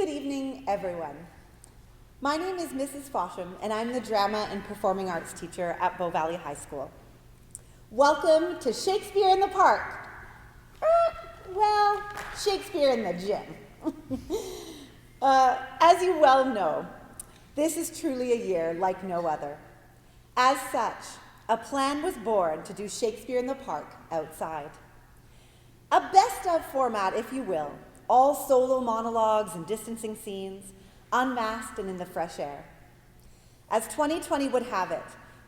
Good evening, everyone. My name is Mrs. Fosham, and I'm the Drama and Performing Arts teacher at Bow Valley High School. Welcome to Shakespeare in the Park. Well, Shakespeare in the gym. As you well know, this is truly a year like no other. As such, a plan was born to do Shakespeare in the Park outside. A best-of format, if you will, all solo monologues and distancing scenes, unmasked and in the fresh air. As 2020 would have it,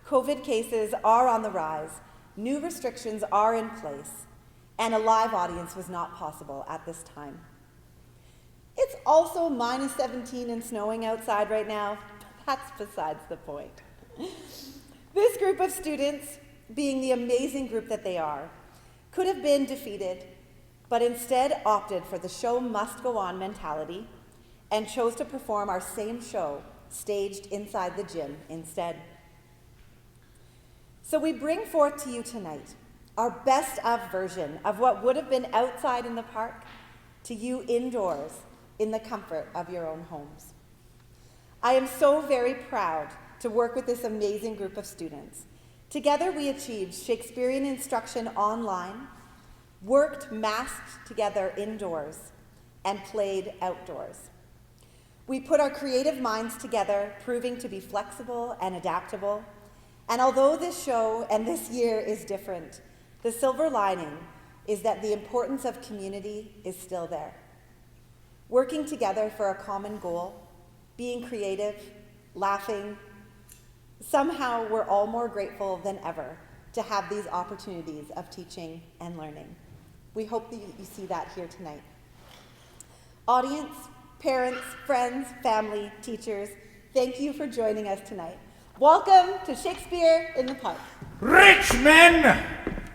COVID cases are on the rise, new restrictions are in place, and a live audience was not possible at this time. It's also minus 17 and snowing outside right now, but that's besides the point. This group of students, being the amazing group that they are, could have been defeated, but instead opted for the show must go on mentality and chose to perform our same show staged inside the gym instead. So we bring forth to you tonight our best of version of what would have been outside in the park to you indoors in the comfort of your own homes. I am so very proud to work with this amazing group of students. Together we achieved Shakespearean instruction online, worked masked together indoors, and played outdoors. We put our creative minds together, proving to be flexible and adaptable. And although this show and this year is different, the silver lining is that the importance of community is still there. Working together for a common goal, being creative, laughing, somehow we're all more grateful than ever to have these opportunities of teaching and learning. We hope that you see that here tonight. Audience, parents, friends, family, teachers, thank you for joining us tonight. Welcome to Shakespeare in the Park. Rich men,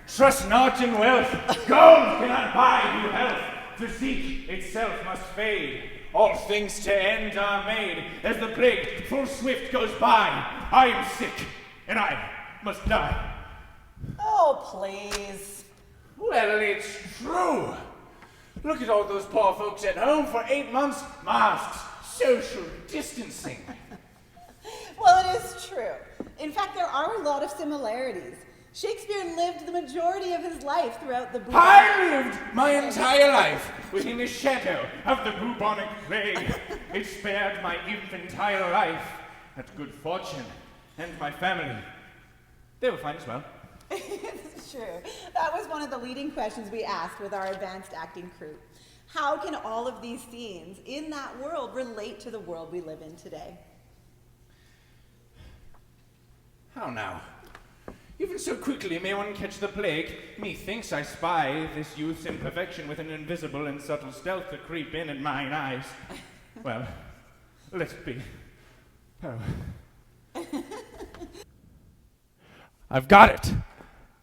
trust not in wealth. Gold cannot buy you health. Physique itself must fade. All things to end are made. As the plague full swift goes by, I am sick, and I must die. Oh, please. Well, it's true. Look at all those poor folks at home for 8 months. Masks, social distancing. Well, it is true. In fact, there are a lot of similarities. Shakespeare lived the majority of his life throughout the bubonic. I lived my entire life within the shadow of the bubonic plague. It spared my infantile life at good fortune, and my family. They were fine as well. It's true. That was one of the leading questions we asked with our advanced acting crew. How can all of these scenes in that world relate to the world we live in today? How now? Even so quickly may one catch the plague. Methinks I spy this youth's imperfection with an invisible and subtle stealth to creep in at mine eyes. Well, let it be. Oh. I've got it!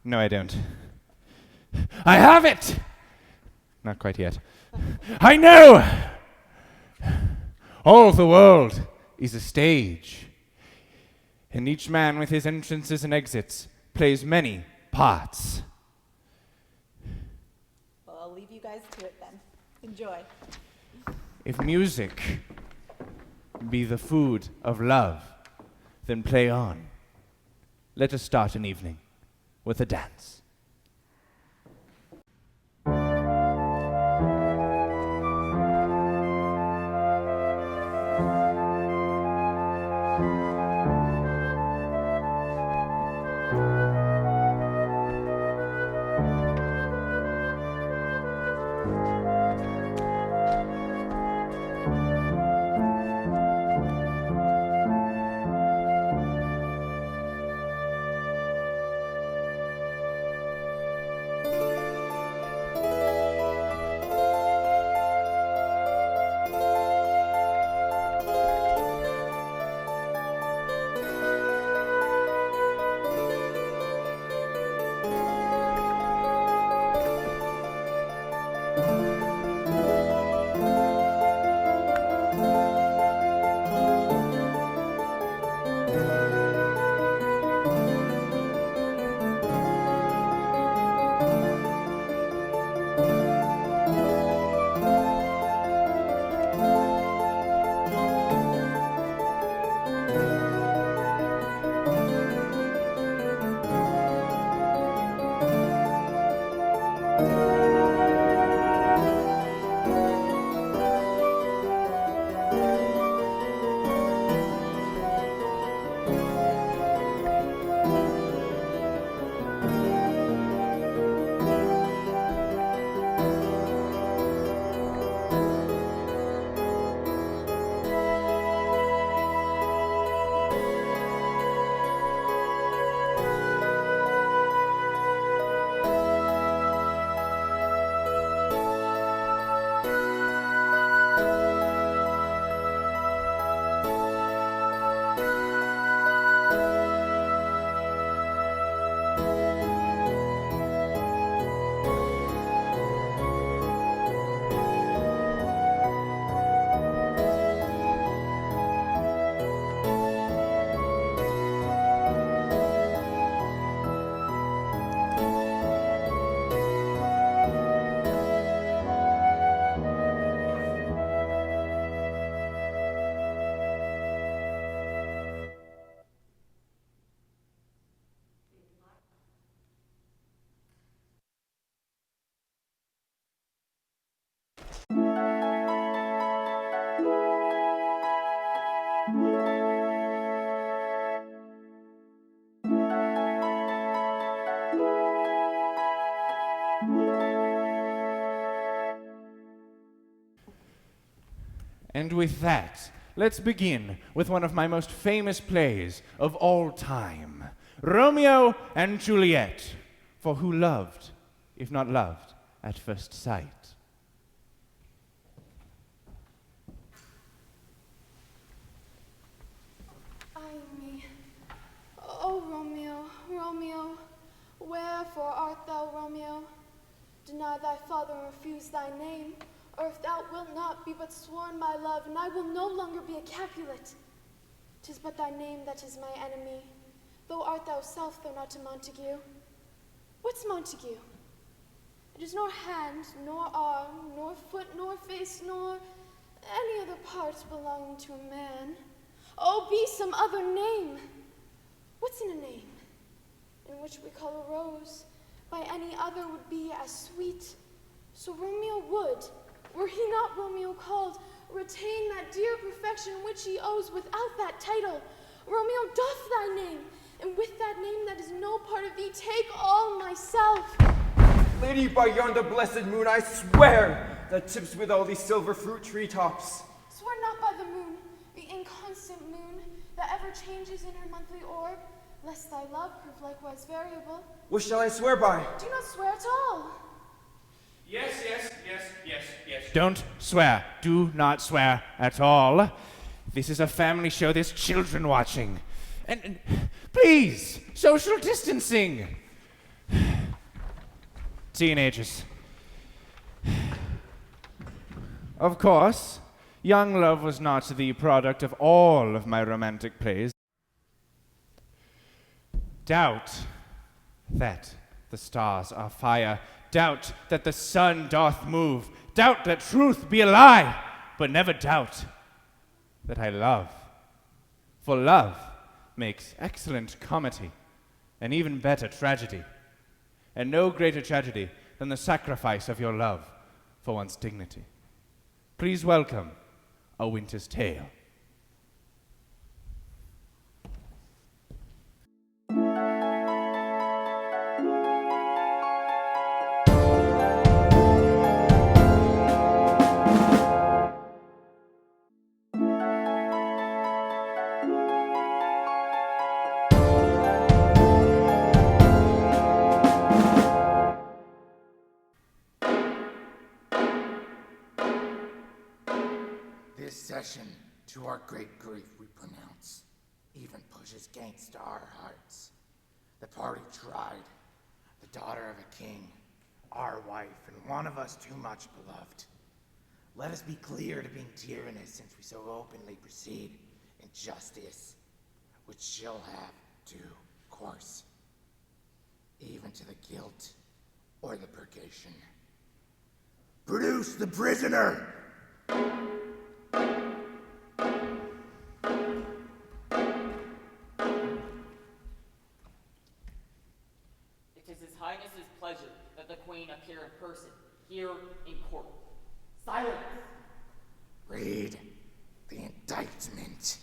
No, I don't. I have it! Not quite yet. I know! All the world is a stage, and each man with his entrances and exits plays many parts. Well, I'll leave you guys to it then. Enjoy. If music be the food of love, then play on. Let us start an evening with a dance. And with that, let's begin with one of my most famous plays of all time, Romeo and Juliet, for who loved, if not loved, at first sight? Ay me, O Romeo, Romeo, wherefore art thou, Romeo? Deny thy father and refuse thy name, or if thou wilt not, be but sworn my love, and I will no longer be a Capulet. 'Tis but thy name that is my enemy, though art thou self, though not a Montague. What's Montague? It is nor hand, nor arm, nor foot, nor face, nor any other parts belonging to a man. Oh, be some other name. What's in a name? In which we call a rose, by any other would be as sweet. So Romeo would, were he not Romeo called, retain that dear perfection which he owes without that title. Romeo doth thy name, and with that name that is no part of thee, take all myself. Lady, by yonder blessed moon, I swear that tips with all these silver fruit treetops. Swear not by the moon, the inconstant moon, that ever changes in her monthly orb, lest thy love prove likewise variable. What shall I swear by? Do not swear at all. Yes. Don't swear. Do not swear at all. This is a family show. There's children watching. And please, social distancing. Teenagers. Of course, young love was not the product of all of my romantic plays. Doubt that the stars are fire. Doubt that the sun doth move. Doubt that truth be a lie. But never doubt that I love. For love makes excellent comedy, and even better tragedy. And no greater tragedy than the sacrifice of your love for one's dignity. Please welcome A Winter's Tale. This session, to our great grief we pronounce, even pushes gainst our hearts. The party tried, the daughter of a king, our wife, and one of us too much beloved. Let us be clear to being tyrannous, since we so openly proceed in justice, which shall have due course, even to the guilt or the purgation. Produce the prisoner! It is His Highness's pleasure that the Queen appear in person, here in court. Silence! Read the indictment.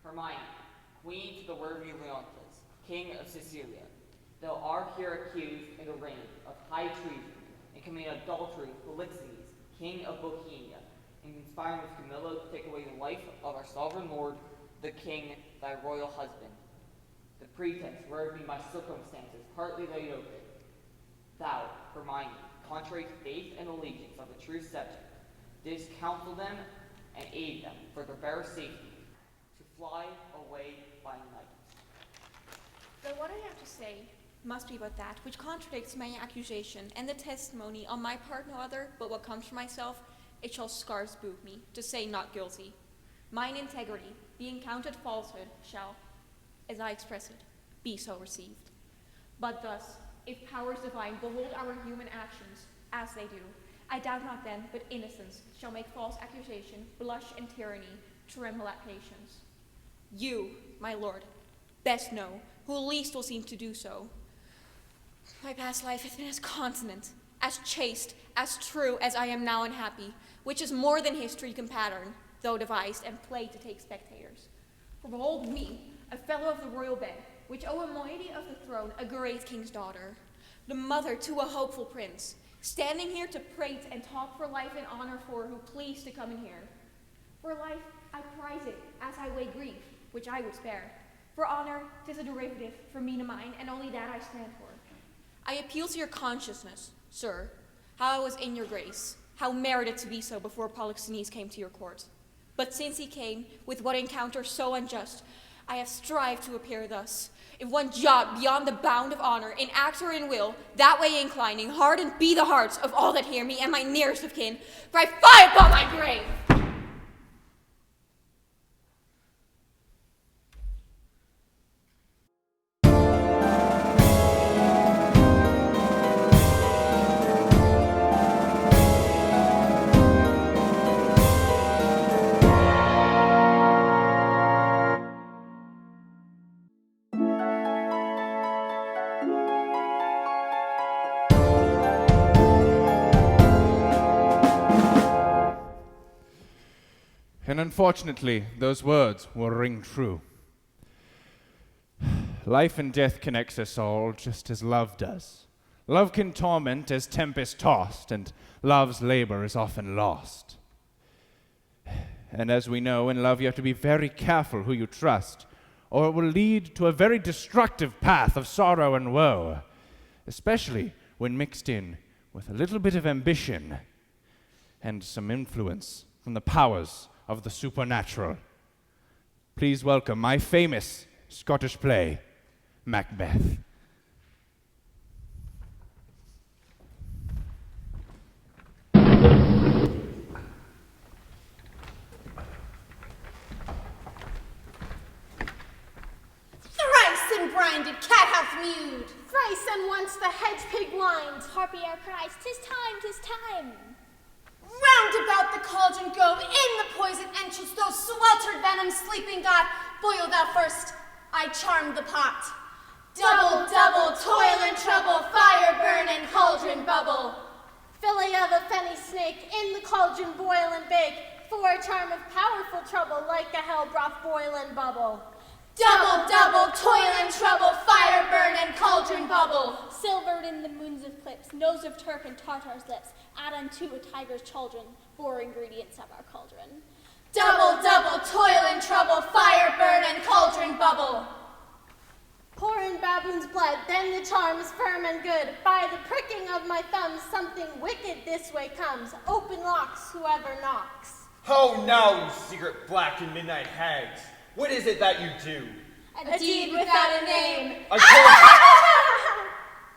Hermione, Queen to the worthy Leontes, King of Sicilia, thou art here accused and arraigned of high treason and committing adultery with Polixenes, King of Bohemia, and conspiring with Camilla to take away the life of our sovereign lord, the King, thy royal husband. The pretense whereof be my circumstances partly laid open. Thou, Hermione, contrary to faith and allegiance of the true subject, didst counsel them and aid them for their bare safety to fly away by night. Though what I have to say must be but that which contradicts my accusation, and the testimony on my part no other, but what comes from myself, it shall scarce boot me, to say not guilty. Mine integrity, being counted falsehood, shall, as I express it, be so received. But thus, if powers divine behold our human actions, as they do, I doubt not then, but innocence shall make false accusation, blush and tyranny, tremble at patience. You, my lord, best know, who least will seem to do so. My past life hath been as consonant, as chaste, as true as I am now unhappy, which is more than history can pattern, though devised and played to take spectators. For behold me, a fellow of the royal bed, which owe a moiety of the throne, a great king's daughter, the mother to a hopeful prince, standing here to prate and talk for life and honor for who please to come in here. For life, I prize it, as I weigh grief, which I would spare. For honor, 'tis a derivative, for me to mine, and only that I stand for. I appeal to your consciousness, sir, how I was in your grace, how merited to be so before Polixenes came to your court. But since he came, with what encounter so unjust, I have strived to appear thus. If one jot beyond the bound of honor, in act or in will, that way inclining, hardened be the hearts of all that hear me and my nearest of kin, for I fly upon my grave! And unfortunately, those words will ring true. Life and death connects us all just as love does. Love can torment as tempest tossed, and love's labor is often lost. And as we know, in love you have to be very careful who you trust, or it will lead to a very destructive path of sorrow and woe, especially when mixed in with a little bit of ambition and some influence from the powers of the supernatural. Please welcome my famous Scottish play, Macbeth. Thrice embrinded cat hath mewed. Thrice and once the hedge pig whined. Harpy air cries, 'tis time, 'tis time. Round about the cauldron go, in the poison entrails, those sweltered venoms sleeping got. Boil thou first, I charm the pot. Double, double, toil and trouble, fire burn and cauldron bubble. Fillet of a fenny snake, in the cauldron boil and bake, for a charm of powerful trouble, like a hell broth boil and bubble. Double, double, toil and trouble, fire burn and cauldron bubble. Silvered in the moons of clips, nose of Turk and Tartar's lips, add unto a tiger's chaldron, 4 ingredients of our cauldron. Double, double, toil and trouble, fire burn and cauldron bubble. Pour in baboon's blood, then the charm is firm and good. By the pricking of my thumbs, something wicked this way comes. Open locks, whoever knocks. How now, you secret black and midnight hags? What is it that you do? A deed without a name.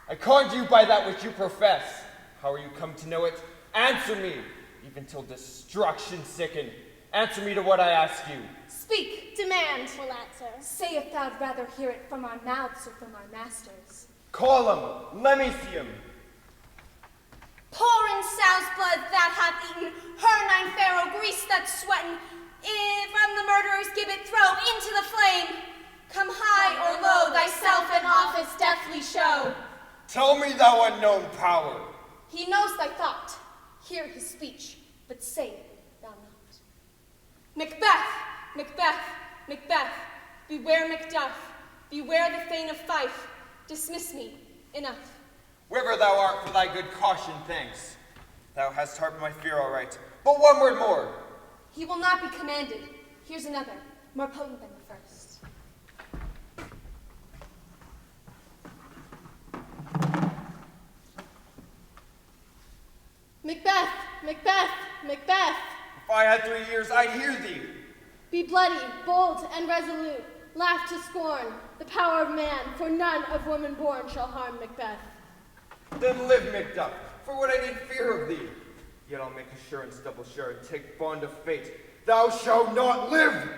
I conned you by that which you profess. How are you come to know it? Answer me, even till destruction sicken. Answer me to what I ask you. Speak, Demand. Will answer. say if thou'd rather hear it from our mouths or from our masters. Call him, let me see him. Pouring sow's blood that hath eaten, her 9 pharaoh grease that's sweatin', if from the murderer's gibbet throw into the flame. Come high or low, thyself in office deftly show. Tell me, thou unknown power. He knows thy thought. Hear his speech, but say it thou not. Macbeth, Macbeth, Macbeth, beware Macduff, beware the Thane of Fife. Dismiss me, enough. Wherever thou art, for thy good caution, thanks. Thou hast harbored my fear all right. But one word more. He will not be commanded. Here's another, more potent than the first. Macbeth, Macbeth, Macbeth. If I had 3 ears, I'd hear thee. Be bloody, bold, and resolute. Laugh to scorn the power of man, for none of woman born shall harm Macbeth. Then live, Macduff, for what I need fear of thee. Yet I'll make assurance double sure and take bond of fate. Thou shalt not live!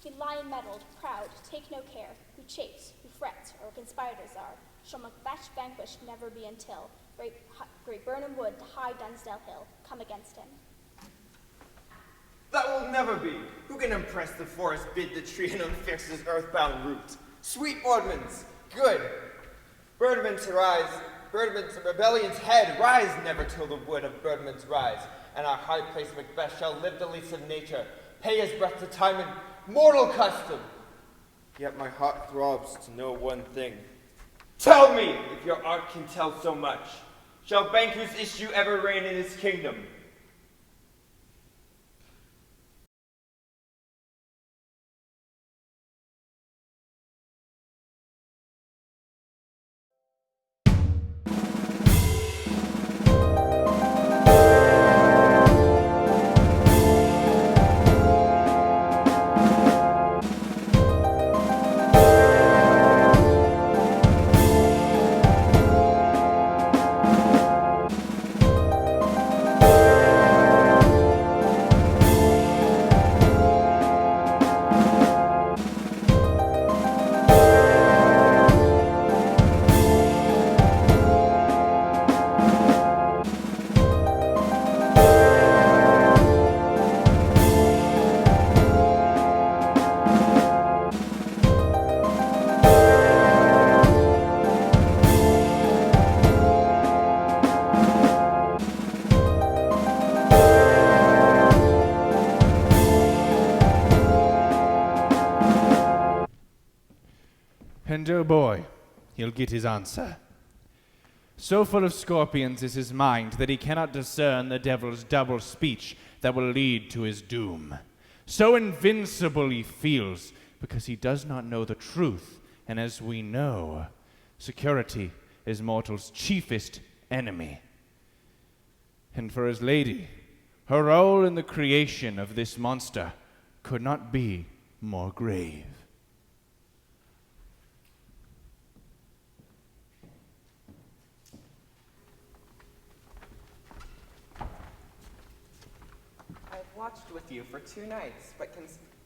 Be lion mettled, proud, take no care, who chafes, who frets, or conspirators are, shall Macbeth vanquished never be until great Burnham Wood to high Dunsdale Hill come against him. That will never be. Who can impress the forest, bid the tree, and unfix his earthbound root? Sweet Boardmans, good. Birdman's rebellion's head, rise never till the wood of Birdman's rise, and our high place Macbeth shall live the lease of nature, pay his breath to time and mortal custom. Yet my heart throbs to know one thing. Tell me, if your art can tell so much, shall Banquo's issue ever reign in his kingdom? And oh boy, he'll get his answer. So full of scorpions is his mind that he cannot discern the devil's double speech that will lead to his doom. So invincible he feels because he does not know the truth, and as we know, security is mortal's chiefest enemy. And for his lady, her role in the creation of this monster could not be more grave. Watched with you for 2 nights, but can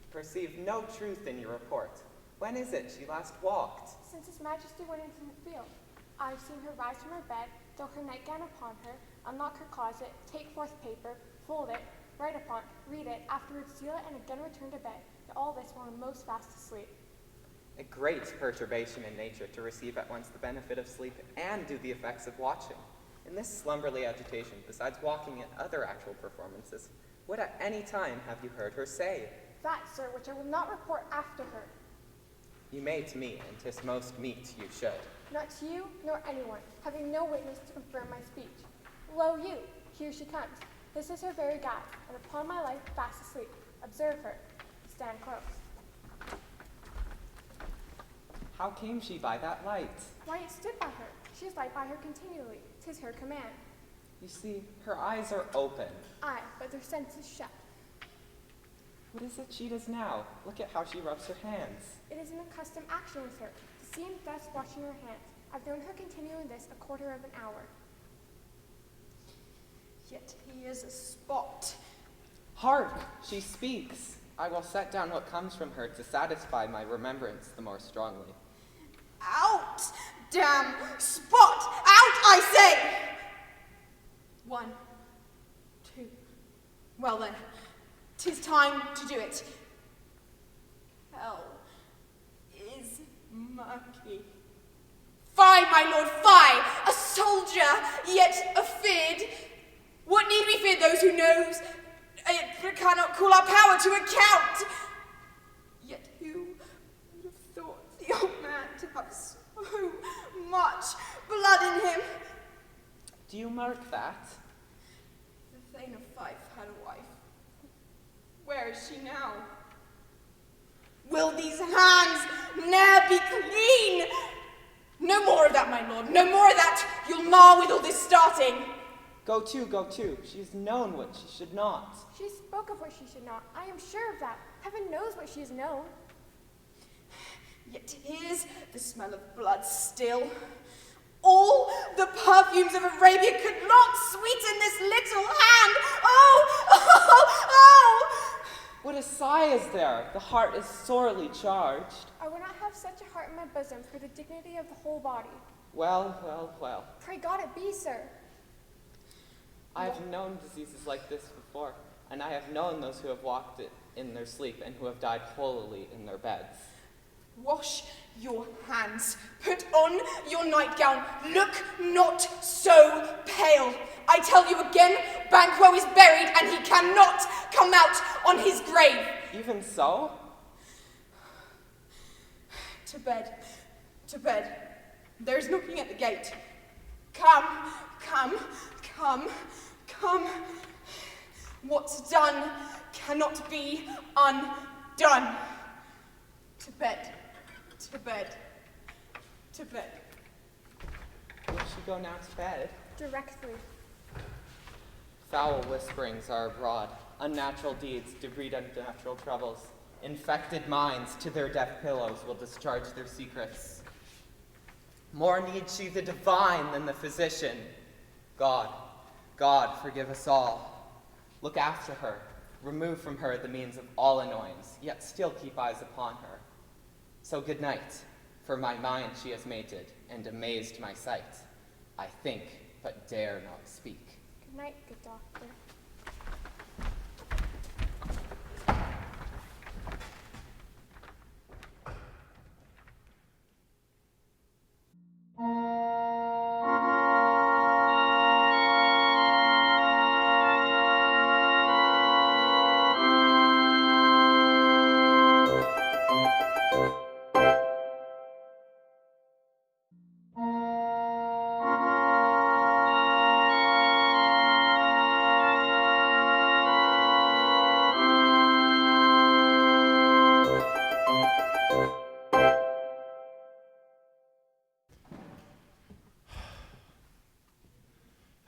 perceive no truth in your report. When is it she last walked? Since His Majesty went into the field, I have seen her rise from her bed, throw her nightgown upon her, unlock her closet, take forth paper, fold it, write upon it, read it, afterwards seal it, and again return to bed, and all this while I'm most fast asleep. A great perturbation in nature to receive at once the benefit of sleep and do the effects of watching. In this slumberly agitation, besides walking and other actual performances, what at any time have you heard her say? That, sir, which I will not report after her. You may to me, and 'tis most meet you should. Not to you, nor anyone, having no witness to confirm my speech. Lo you, here she comes. This is her very guise, and upon my life fast asleep. Observe her. Stand close. How came she by that light? Why, it stood by her. She is light by her continually. 'Tis her command. You see, her eyes are open. Aye, but their senses shut. What is it she does now? Look at how she rubs her hands. It is an accustomed action with her, to seem thus washing her hands. I've known her continuing this a quarter of an hour. Yet he is a spot. Hark! She speaks. I will set down what comes from her to satisfy my remembrance the more strongly. Out! Damn spot! Out, I say! 1, 2. Well then, 'tis time to do it. Hell is murky. Fie, my lord, fie! A soldier, yet afeard. What need we fear those who knows? It cannot call our power to account. Yet who would have thought the old man to have so much blood in him? Do you mark that? The Thane of Fife had a wife. Where is she now? Will these hands ne'er be clean? No more of that, my lord, no more of that. You'll mar with all this starting. Go to, go to. She's known what she should not. She spoke of what she should not. I am sure of that. Heaven knows what she has known. Yet here's the smell of blood still. All the perfumes of Arabia could not sweeten this little hand. Oh, oh, oh! What a sigh is there? The heart is sorely charged. I would not have such a heart in my bosom for the dignity of the whole body. Well, well, well. Pray God it be, sir. I have known diseases like this before, and I have known those who have walked it in their sleep and who have died holily in their beds. Wash your hands. Put on your nightgown. Look not so pale. I tell you again, Banquo is buried and he cannot come out on his grave. Even so? To bed. To bed. There's knocking at the gate. Come, come, come, come. What's done cannot be undone. To bed. To bed. To bed. Will she go now to bed? Directly. Foul whisperings are abroad. Unnatural deeds do breed unnatural troubles. Infected minds to their deaf pillows will discharge their secrets. More needs she the divine than the physician. God, God, forgive us all. Look after her. Remove from her the means of all annoyance, yet still keep eyes upon her. So good night, for my mind she has mated, and amazed my sight. I think, but dare not speak. Good night, good doctor.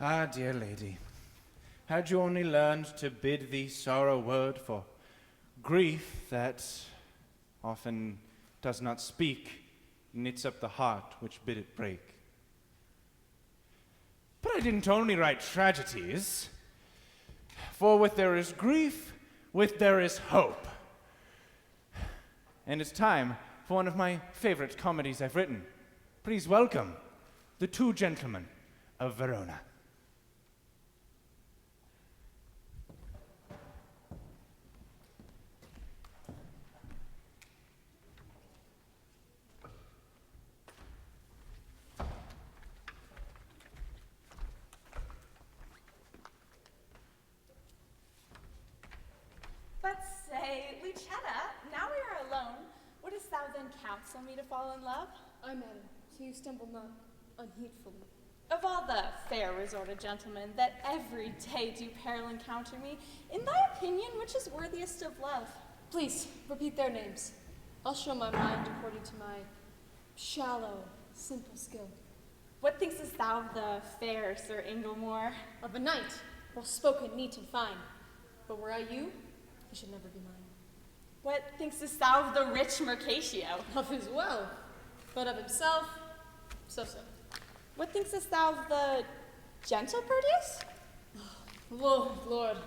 Ah, dear lady, had you only learned to bid thee sorrow word for grief that often does not speak, knits up the heart which bid it break. But I didn't only write tragedies, for with there is grief, with there is hope. And it's time for one of my favorite comedies I've written. Please welcome The Two Gentlemen of Verona. But say, Lucetta, now we are alone, wouldst thou then counsel me to fall in love? Ay, madam, so you stumble not unheedfully. Of all the fair resorted gentlemen that every day do peril encounter me, in thy opinion, which is worthiest of love? Please, repeat their names. I'll show my mind according to my shallow, simple skill. What thinkest thou of the fair Sir Inglemore? Of a knight, well spoken, neat and fine. But were I you, he should never be mine. What thinkest thou of the rich Mercatio? Of his wealth, but of himself, so-so. What thinkest thou of the gentle Proteus? Lord, Lord,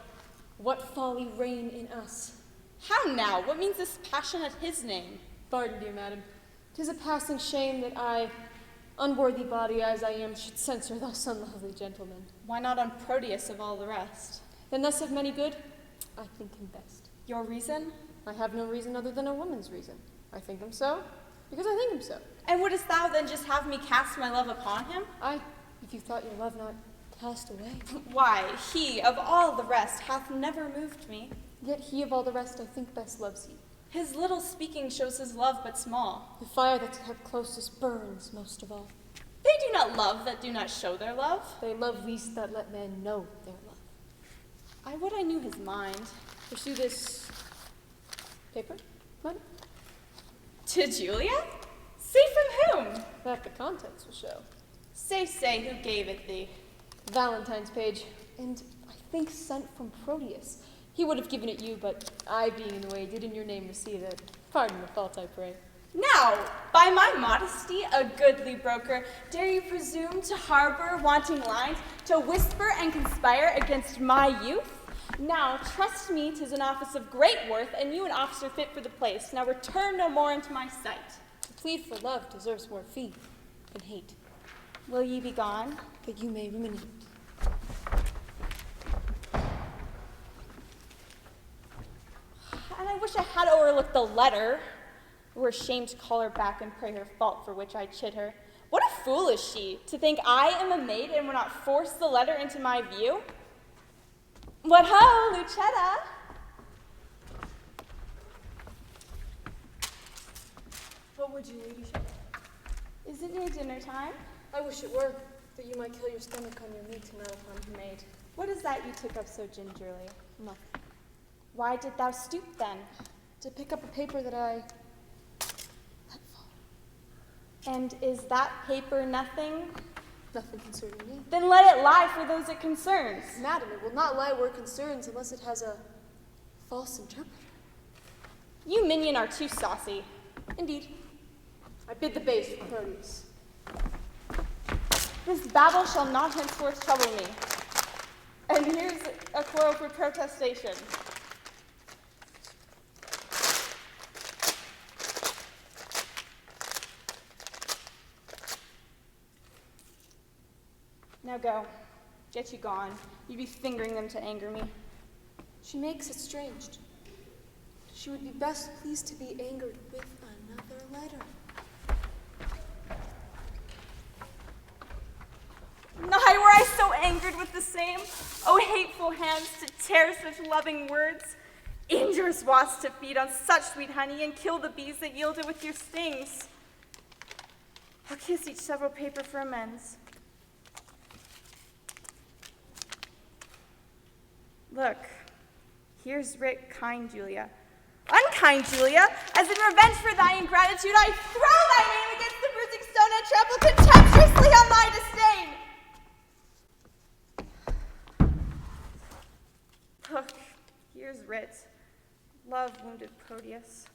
what folly reign in us. How now? What means this passion at his name? Pardon, dear madam. 'Tis a passing shame that I, unworthy body as I am, should censure thus unlovely gentlemen. Why not on Proteus of all the rest? Then thus of many good, I think him best. Your reason? I have no reason other than a woman's reason. I think him so, because I think him so. And wouldst thou then just have me cast my love upon him? Aye, if you thought your love not cast away. Why, he of all the rest hath never moved me. Yet he of all the rest I think best loves you. His little speaking shows his love but small. The fire that's kept closest burns most of all. They do not love that do not show their love. They love least that let men know their love. I would I knew his mind. Pursue this paper, madam? To Julia? Say from whom? That the contents will show. Say who gave it thee. Valentine's page, and I think sent from Proteus. He would have given it you, but I, being in the way, did in your name receive it. Pardon the fault, I pray. Now, by my modesty, a goodly broker, dare you presume to harbor wanting lines, to whisper and conspire against my youth? Now, trust me, 'tis an office of great worth, and you an officer fit for the place. Now return no more into my sight. To plead for love deserves more fee than hate. Will ye be gone? That you may ruminate. And I wish I had overlooked the letter. Were ashamed to call her back and pray her fault, for which I chid her. What a fool is she, to think I am a maid and will not force the letter into my view? What ho, Lucetta? What would would your ladyship? Is it near dinner time? I wish it were, that you might kill your stomach on your meat and not upon her maid. What is that you took up so gingerly? Nothing. Why did thou stoop then? To pick up a paper that I let fall. And is that paper nothing? Nothing concerning me. Then let it lie for those it concerns. Madam, it will not lie where it concerns unless it has a false interpreter. You minion are too saucy. Indeed. I bid the base for Proteus. This babble shall not henceforth trouble me. And here's a quarrel for protestation. Now go. Get you gone. You be fingering them to anger me. She makes it strange. She would be best pleased to be angered with another letter. Nigh were I so angered with the same. O hateful hands to tear such loving words. Injurious wasps to feed on such sweet honey and kill the bees that yield it with your stings. I'll kiss each several paper for amends. Look, here's writ kind Julia. Unkind Julia, as in revenge for thy ingratitude, I throw thy name against the bruising stone and trample contemptuously on thy disdain. Look, here's writ. Love wounded Proteus.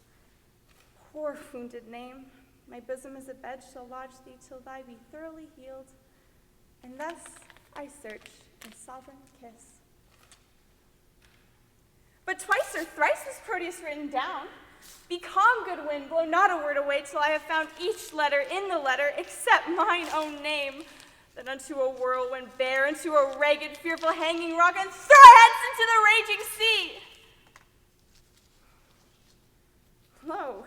Poor wounded name. My bosom as a bed shall lodge thee till thy be thoroughly healed. And thus I search a sovereign kiss. But twice or thrice was Proteus written down. Be calm, good wind, blow not a word away till I have found each letter in the letter except mine own name. Then unto a whirlwind bear, into a ragged, fearful hanging rock, and throw our heads into the raging sea. Lo,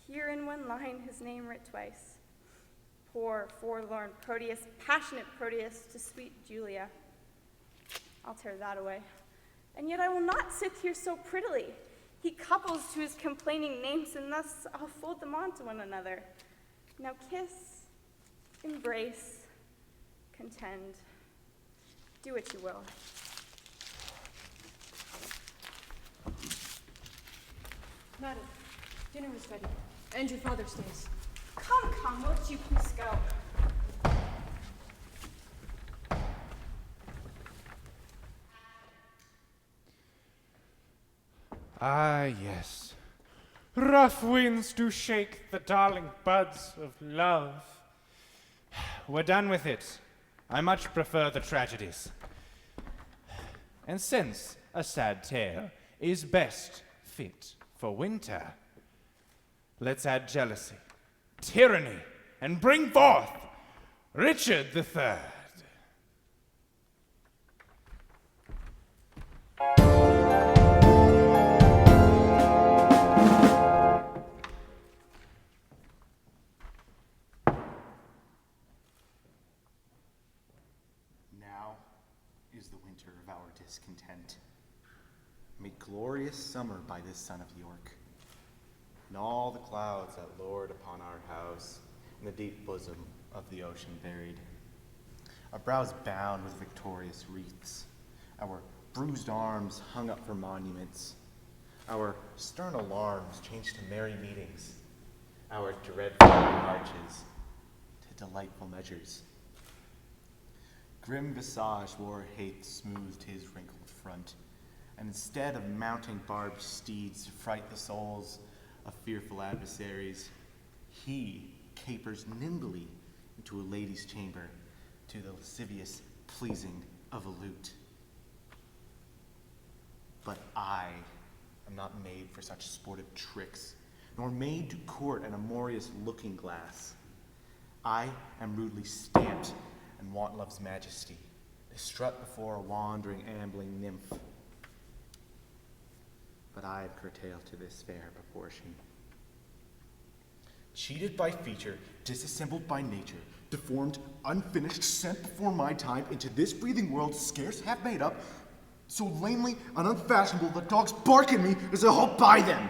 here in one line his name writ twice. Poor, forlorn Proteus, passionate Proteus to sweet Julia. I'll tear that away. And yet I will not sit here so prettily. He couples to his complaining names, and thus I'll fold them on to one another. Now kiss, embrace, contend. Do what you will. Madam, dinner is ready, and your father stays. Come, won't you please go? Ah, yes. Rough winds do shake the darling buds of love. We're done with it. I much prefer the tragedies. And since a sad tale is best fit for winter, let's add jealousy, tyranny, and bring forth Richard III. Discontent. Made glorious summer by this son of York, and all the clouds that lowered upon our house in the deep bosom of the ocean buried. Our brows bound with victorious wreaths, our bruised arms hung up for monuments, our stern alarms changed to merry meetings, our dreadful marches to delightful measures. Grim visage war hath smoothed his wrinkled front, and instead of mounting barbed steeds to fright the souls of fearful adversaries, he capers nimbly into a lady's chamber to the lascivious pleasing of a lute. But I am not made for such sportive tricks, nor made to court an amorous looking glass. I am rudely stamped and want love's majesty, to strut before a wandering, ambling nymph. But I have curtailed to this fair proportion. Cheated by feature, disassembled by nature, deformed, unfinished, sent before my time into this breathing world scarce half made up, so lamely and unfashionable that dogs bark at me as I halt by them.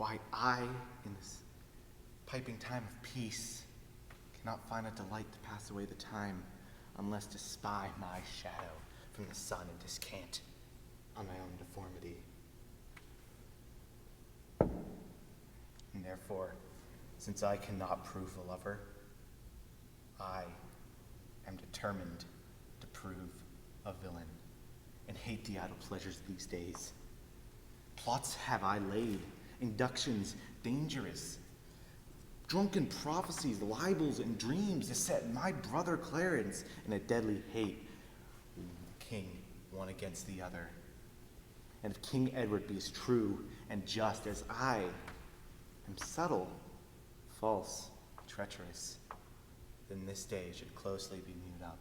Why I, in this piping time of peace, cannot find a delight to pass away the time, unless to spy my shadow from the sun and descant on my own deformity. And therefore, since I cannot prove a lover, I am determined to prove a villain, and hate the idle pleasures of these days. Plots have I laid, inductions dangerous, drunken prophecies, libels, and dreams to set my brother Clarence in a deadly hate, king one against the other. And if King Edward be as true and just as I am subtle, false, treacherous, then this day should closely be mewed up.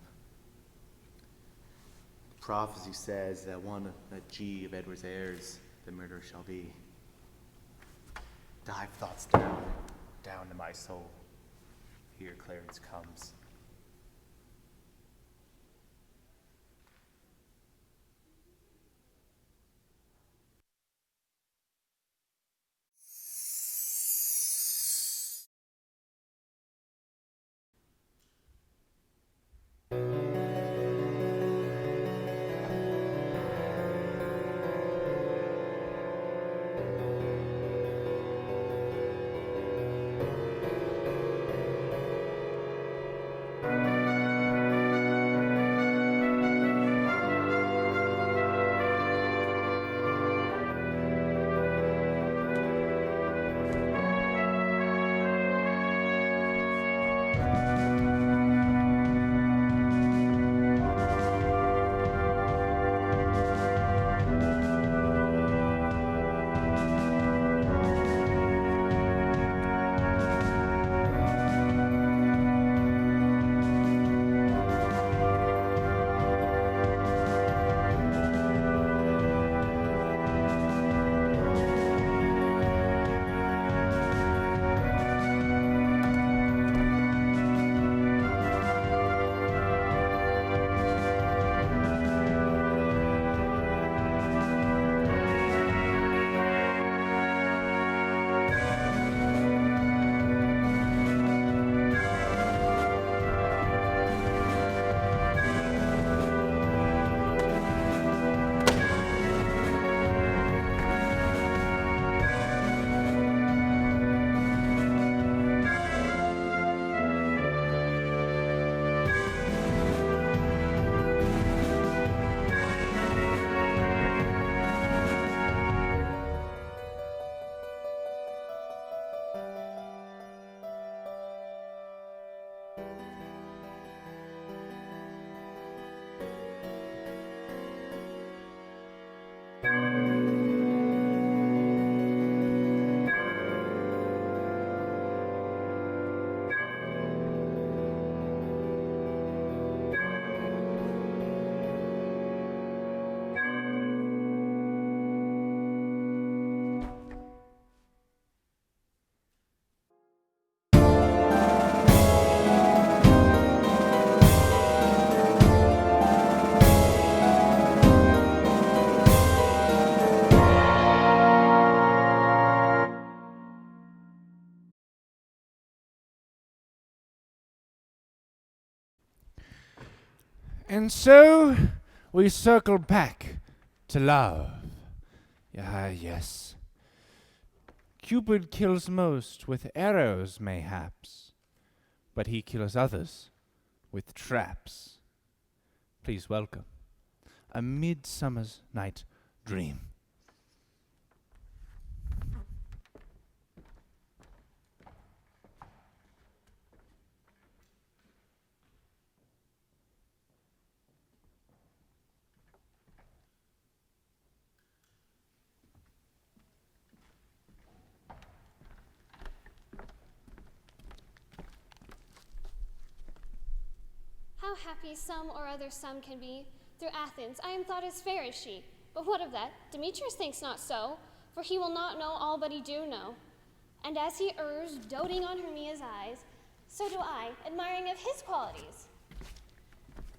The prophecy says that one that G of Edward's heirs the murderer shall be. Dive thoughts down to my soul. Here Clarence comes. And so we circle back to love. Yes. Cupid kills most with arrows, mayhaps, but he kills others with traps. Please welcome A Midsummer's Night Dream. How happy some or other some can be. Through Athens I am thought as fair as she. But what of that? Demetrius thinks not so, for he will not know all but he do know. And as he errs, doting on Hermia's eyes, so do I, admiring of his qualities.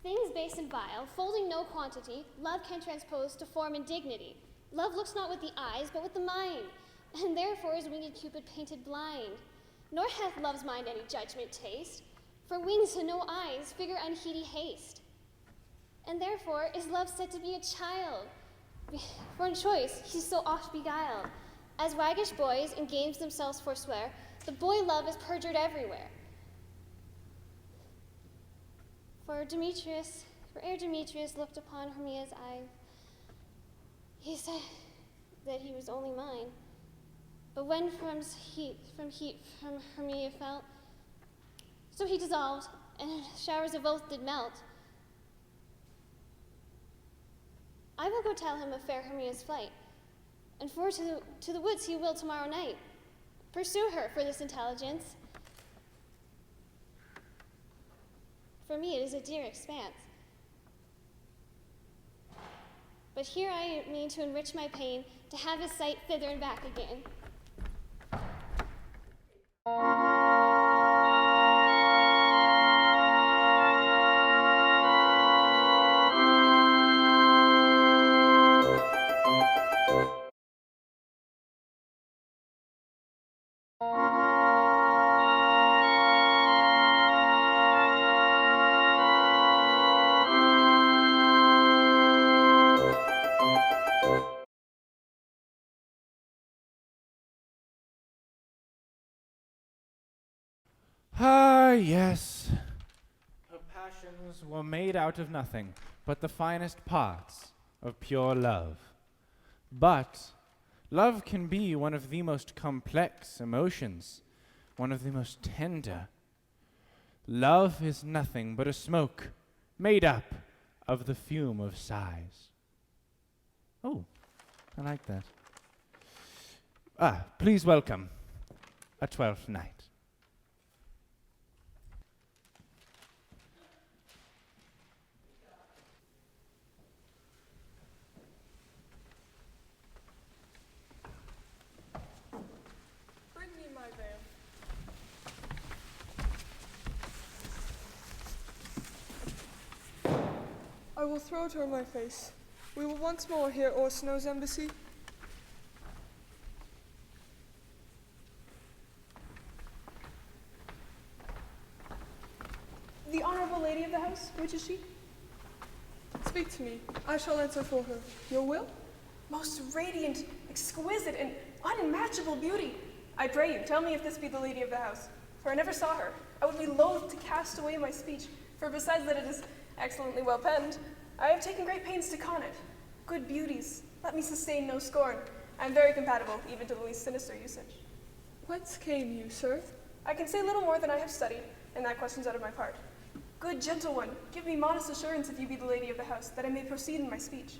Things base and vile, folding no quantity, love can transpose to form and dignity. Love looks not with the eyes, but with the mind. and therefore is winged Cupid painted blind. Nor hath love's mind any judgment taste, for wings and no eyes figure unheedy haste. And therefore is love said to be a child, for in choice he's so oft beguiled. As waggish boys in games themselves forswear, the boy love is perjured everywhere. For ere Demetrius looked upon Hermia's eye, he said that he was only mine. But when from Hermia felt, so he dissolved, and showers of oath did melt. I will go tell him of fair Hermia's flight, and for to the woods he will tomorrow night. Pursue her for this intelligence. For me it is a dear expanse. But here I mean to enrich my pain, to have his sight thither and back again. Ah, yes. Her passions were made out of nothing but the finest parts of pure love. But love can be one of the most complex emotions, one of the most tender. Love is nothing but a smoke made up of the fume of sighs. Oh, I like that. Please welcome a 12th night. I will throw it over my face. We will once more hear Orsino's embassy. The honorable lady of the house, which is she? Speak to me. I shall answer for her. Your will? Most radiant, exquisite, and unmatchable beauty. I pray you, tell me if this be the lady of the house. For I never saw her. I would be loath to cast away my speech, for besides that it is excellently well penned, I have taken great pains to con it. Good beauties, let me sustain no scorn. I am very compatible, even to the least sinister usage. Whence came you, sir? I can say little more than I have studied, and that question's out of my part. Good gentle one, give me modest assurance if you be the lady of the house, that I may proceed in my speech.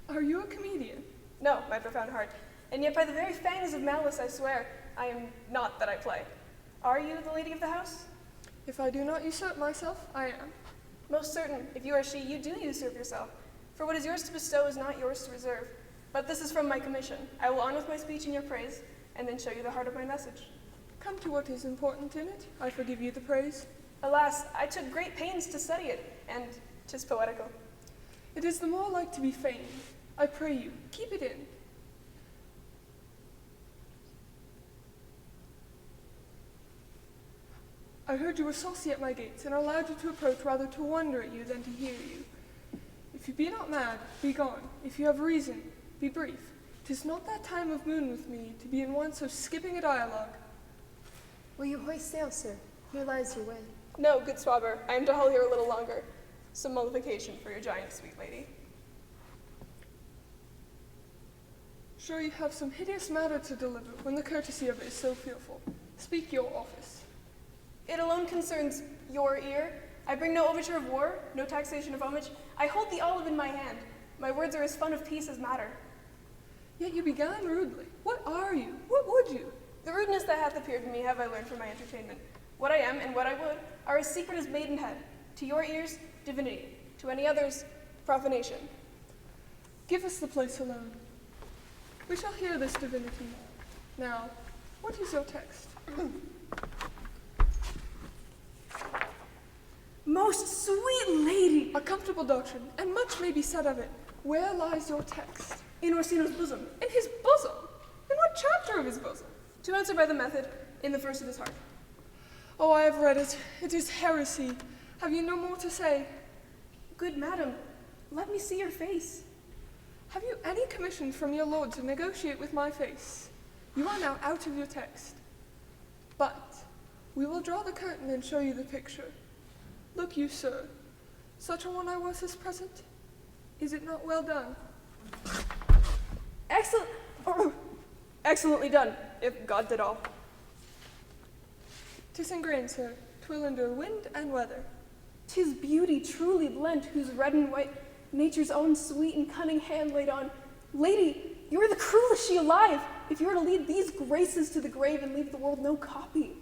Are you a comedian? No, my profound heart, and yet by the very fangs of malice I swear, I am not that I play. Are you the lady of the house? If I do not usurp myself, I am. Most certain, if you are she, you do usurp yourself. For what is yours to bestow is not yours to reserve. But this is from my commission. I will on with my speech in your praise, and then show you the heart of my message. Come to what is important in it. I forgive you the praise. Alas, I took great pains to study it, and 'tis poetical. It is the more like to be feigned. I pray you, keep it in. I heard you were saucy at my gates, and allowed you to approach rather to wonder at you than to hear you. If you be not mad, be gone. If you have reason, be brief. 'Tis not that time of moon with me, to be in one so skipping a dialogue. Will you hoist sail, sir? Here lies your way. No, good swabber, I am to hull here a little longer. Some mollification for your giant sweet lady. Sure you have some hideous matter to deliver, when the courtesy of it is so fearful. Speak your office. It alone concerns your ear. I bring no overture of war, no taxation of homage. I hold the olive in my hand. My words are as fun of peace as matter. Yet you began rudely. What are you? What would you? The rudeness that hath appeared to me have I learned from my entertainment. What I am and what I would are as secret as maidenhead. To your ears, divinity. To any others, profanation. Give us the place alone. We shall hear this divinity. Now, what is your text? Most sweet lady! A comfortable doctrine, and much may be said of it. Where lies your text? In Orsino's bosom. In his bosom? In what chapter of his bosom? To answer by the method, in the first of his heart. Oh, I have read it. It is heresy. Have you no more to say? Good madam, let me see your face. Have you any commission from your lord to negotiate with my face? You are now out of your text. But we will draw the curtain and show you the picture. Look you, sir, such a one I was as present. Is it not well done? Excellently done, if God did all. 'Tis in grain, sir, 'twill endure wind and weather. 'Tis beauty truly blent, whose red and white nature's own sweet and cunning hand laid on. Lady, you are the cruelest she alive, if you are to lead these graces to the grave and leave the world no copy.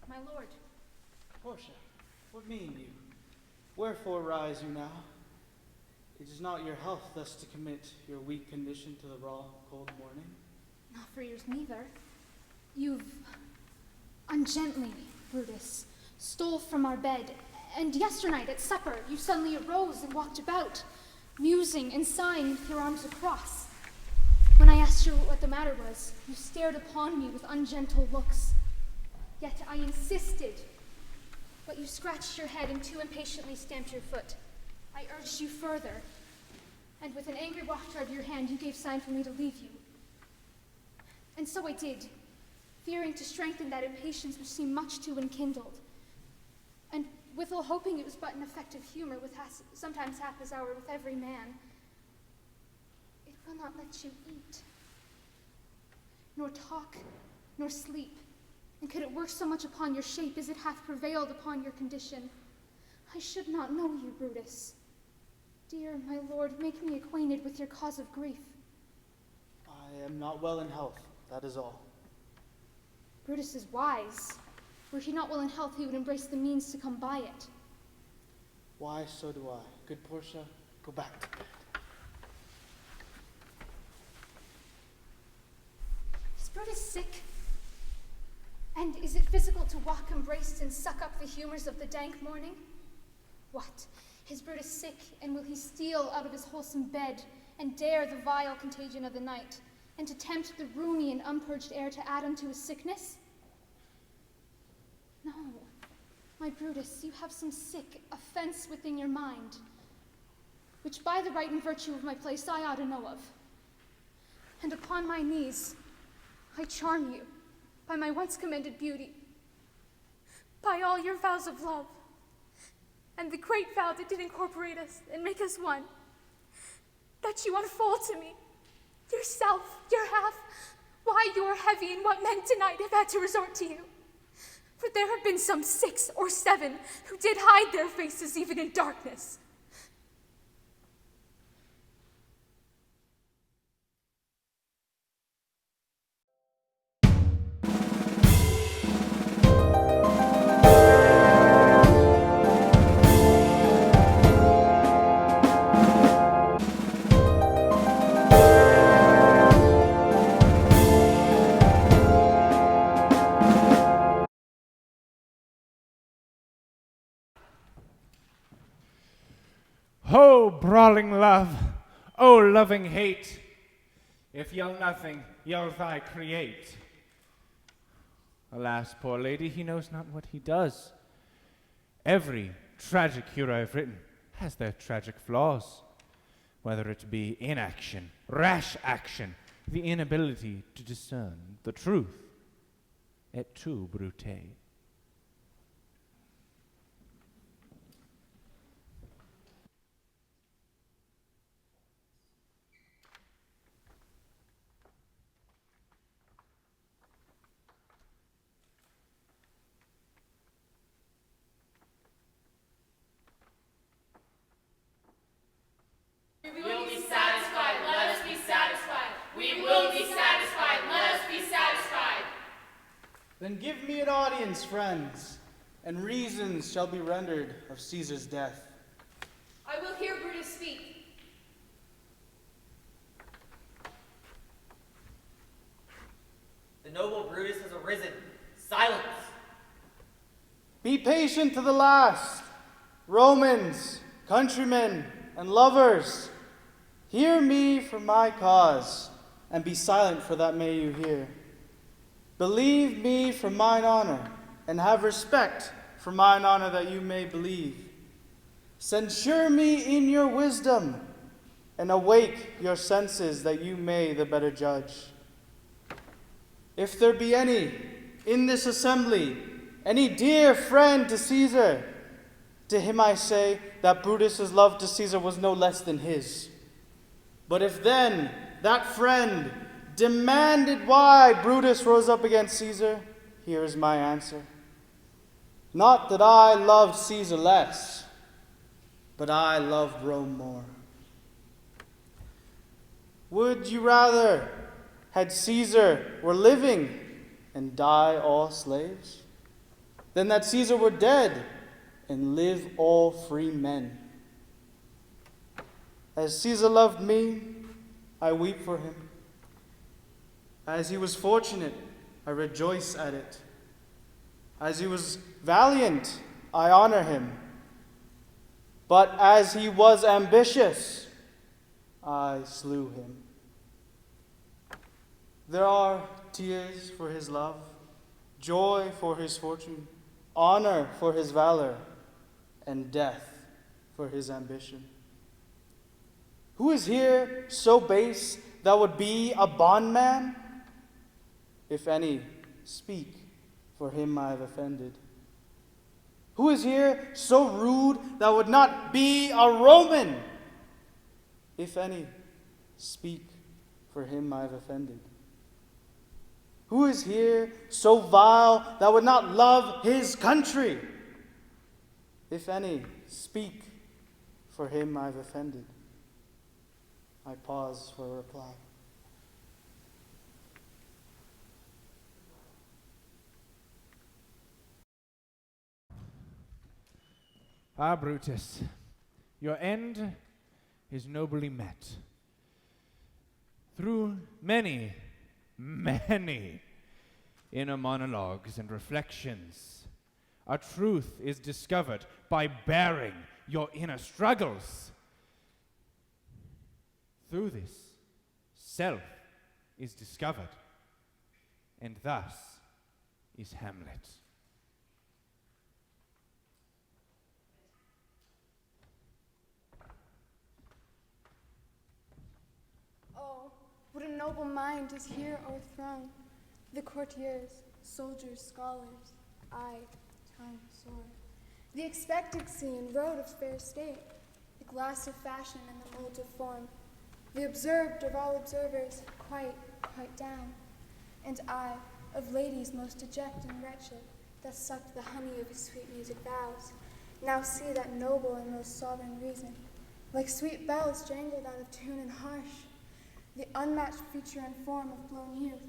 My lord. Portia, what mean you? Wherefore rise you now? It is not your health thus to commit your weak condition to the raw, cold morning. Not for yours neither. You've ungently, Brutus, stole from our bed, and yesternight at supper you suddenly arose and walked about, musing and sighing with your arms across. When I asked you what the matter was, you stared upon me with ungentle looks. Yet I insisted, but you scratched your head and too impatiently stamped your foot. I urged you further, and with an angry wafture of your hand, you gave sign for me to leave you. And so I did, fearing to strengthen that impatience which seemed much too enkindled, and withal hoping it was but an effect of humor, which sometimes hath this hour with every man. It will not let you eat, nor talk, nor sleep. And could it work so much upon your shape as it hath prevailed upon your condition? I should not know you, Brutus. Dear my lord, make me acquainted with your cause of grief. I am not well in health, that is all. Brutus is wise. Were he not well in health, he would embrace the means to come by it. Why, so do I. Good Portia, go back to bed. Is Brutus sick? And is it physical to walk embraced and suck up the humors of the dank morning? What? Is Brutus sick, and will he steal out of his wholesome bed and dare the vile contagion of the night, and to tempt the rheumy and unpurged air to add unto his sickness? No, my Brutus, you have some sick offense within your mind, which by the right and virtue of my place I ought to know of. And upon my knees, I charm you, by my once commended beauty, by all your vows of love, and the great vow that did incorporate us and make us one, that you unfold to me, yourself, your half, why you are heavy and what men tonight have had to resort to you. For there have been some 6 or 7 who did hide their faces even in darkness. Oh, brawling love, oh, loving hate, if you'll nothing, you'll thy create. Alas, poor lady, he knows not what he does. Every tragic hero I've written has their tragic flaws, whether it be inaction, rash action, the inability to discern the truth, et tu, Brute. We will be satisfied, let us be satisfied. We will be satisfied, let us be satisfied. Then give me an audience, friends, and reasons shall be rendered of Caesar's death. I will hear Brutus speak. The noble Brutus has arisen. Silence! Be patient to the last, Romans, countrymen, and lovers. Hear me for my cause, and be silent, for that may you hear. Believe me for mine honor, and have respect for mine honor that you may believe. Censure me in your wisdom, and awake your senses that you may the better judge. If there be any in this assembly, any dear friend to Caesar, to him I say that Brutus's love to Caesar was no less than his. But if then that friend demanded why Brutus rose up against Caesar, here is my answer. Not that I loved Caesar less, but I loved Rome more. Would you rather had Caesar were living and die all slaves, than that Caesar were dead and live all free men? As Caesar loved me, I weep for him. As he was fortunate, I rejoice at it. As he was valiant, I honor him. But as he was ambitious, I slew him. There are tears for his love, joy for his fortune, honor for his valor, and death for his ambition. Who is here so base that would be a bondman? If any, speak, for him I have offended. Who is here so rude that would not be a Roman? If any, speak, for him I have offended. Who is here so vile that would not love his country? If any, speak, for him I have offended. I pause for a reply. Ah, Brutus, your end is nobly met. Through many inner monologues and reflections, a truth is discovered by bearing your inner struggles. Through this, self is discovered, and thus is Hamlet. Oh, what a noble mind is here o'erthrown. The courtiers, soldiers, scholars, I, tongue, sword. The expectancy and road of fair state, the glass of fashion and the mold of form. The observed of all observers, quite down. And I, of ladies most deject and wretched, that sucked the honey of his sweet music vows, now see that noble and most sovereign reason, like sweet bells jangled out of tune and harsh, the unmatched feature and form of blown youth,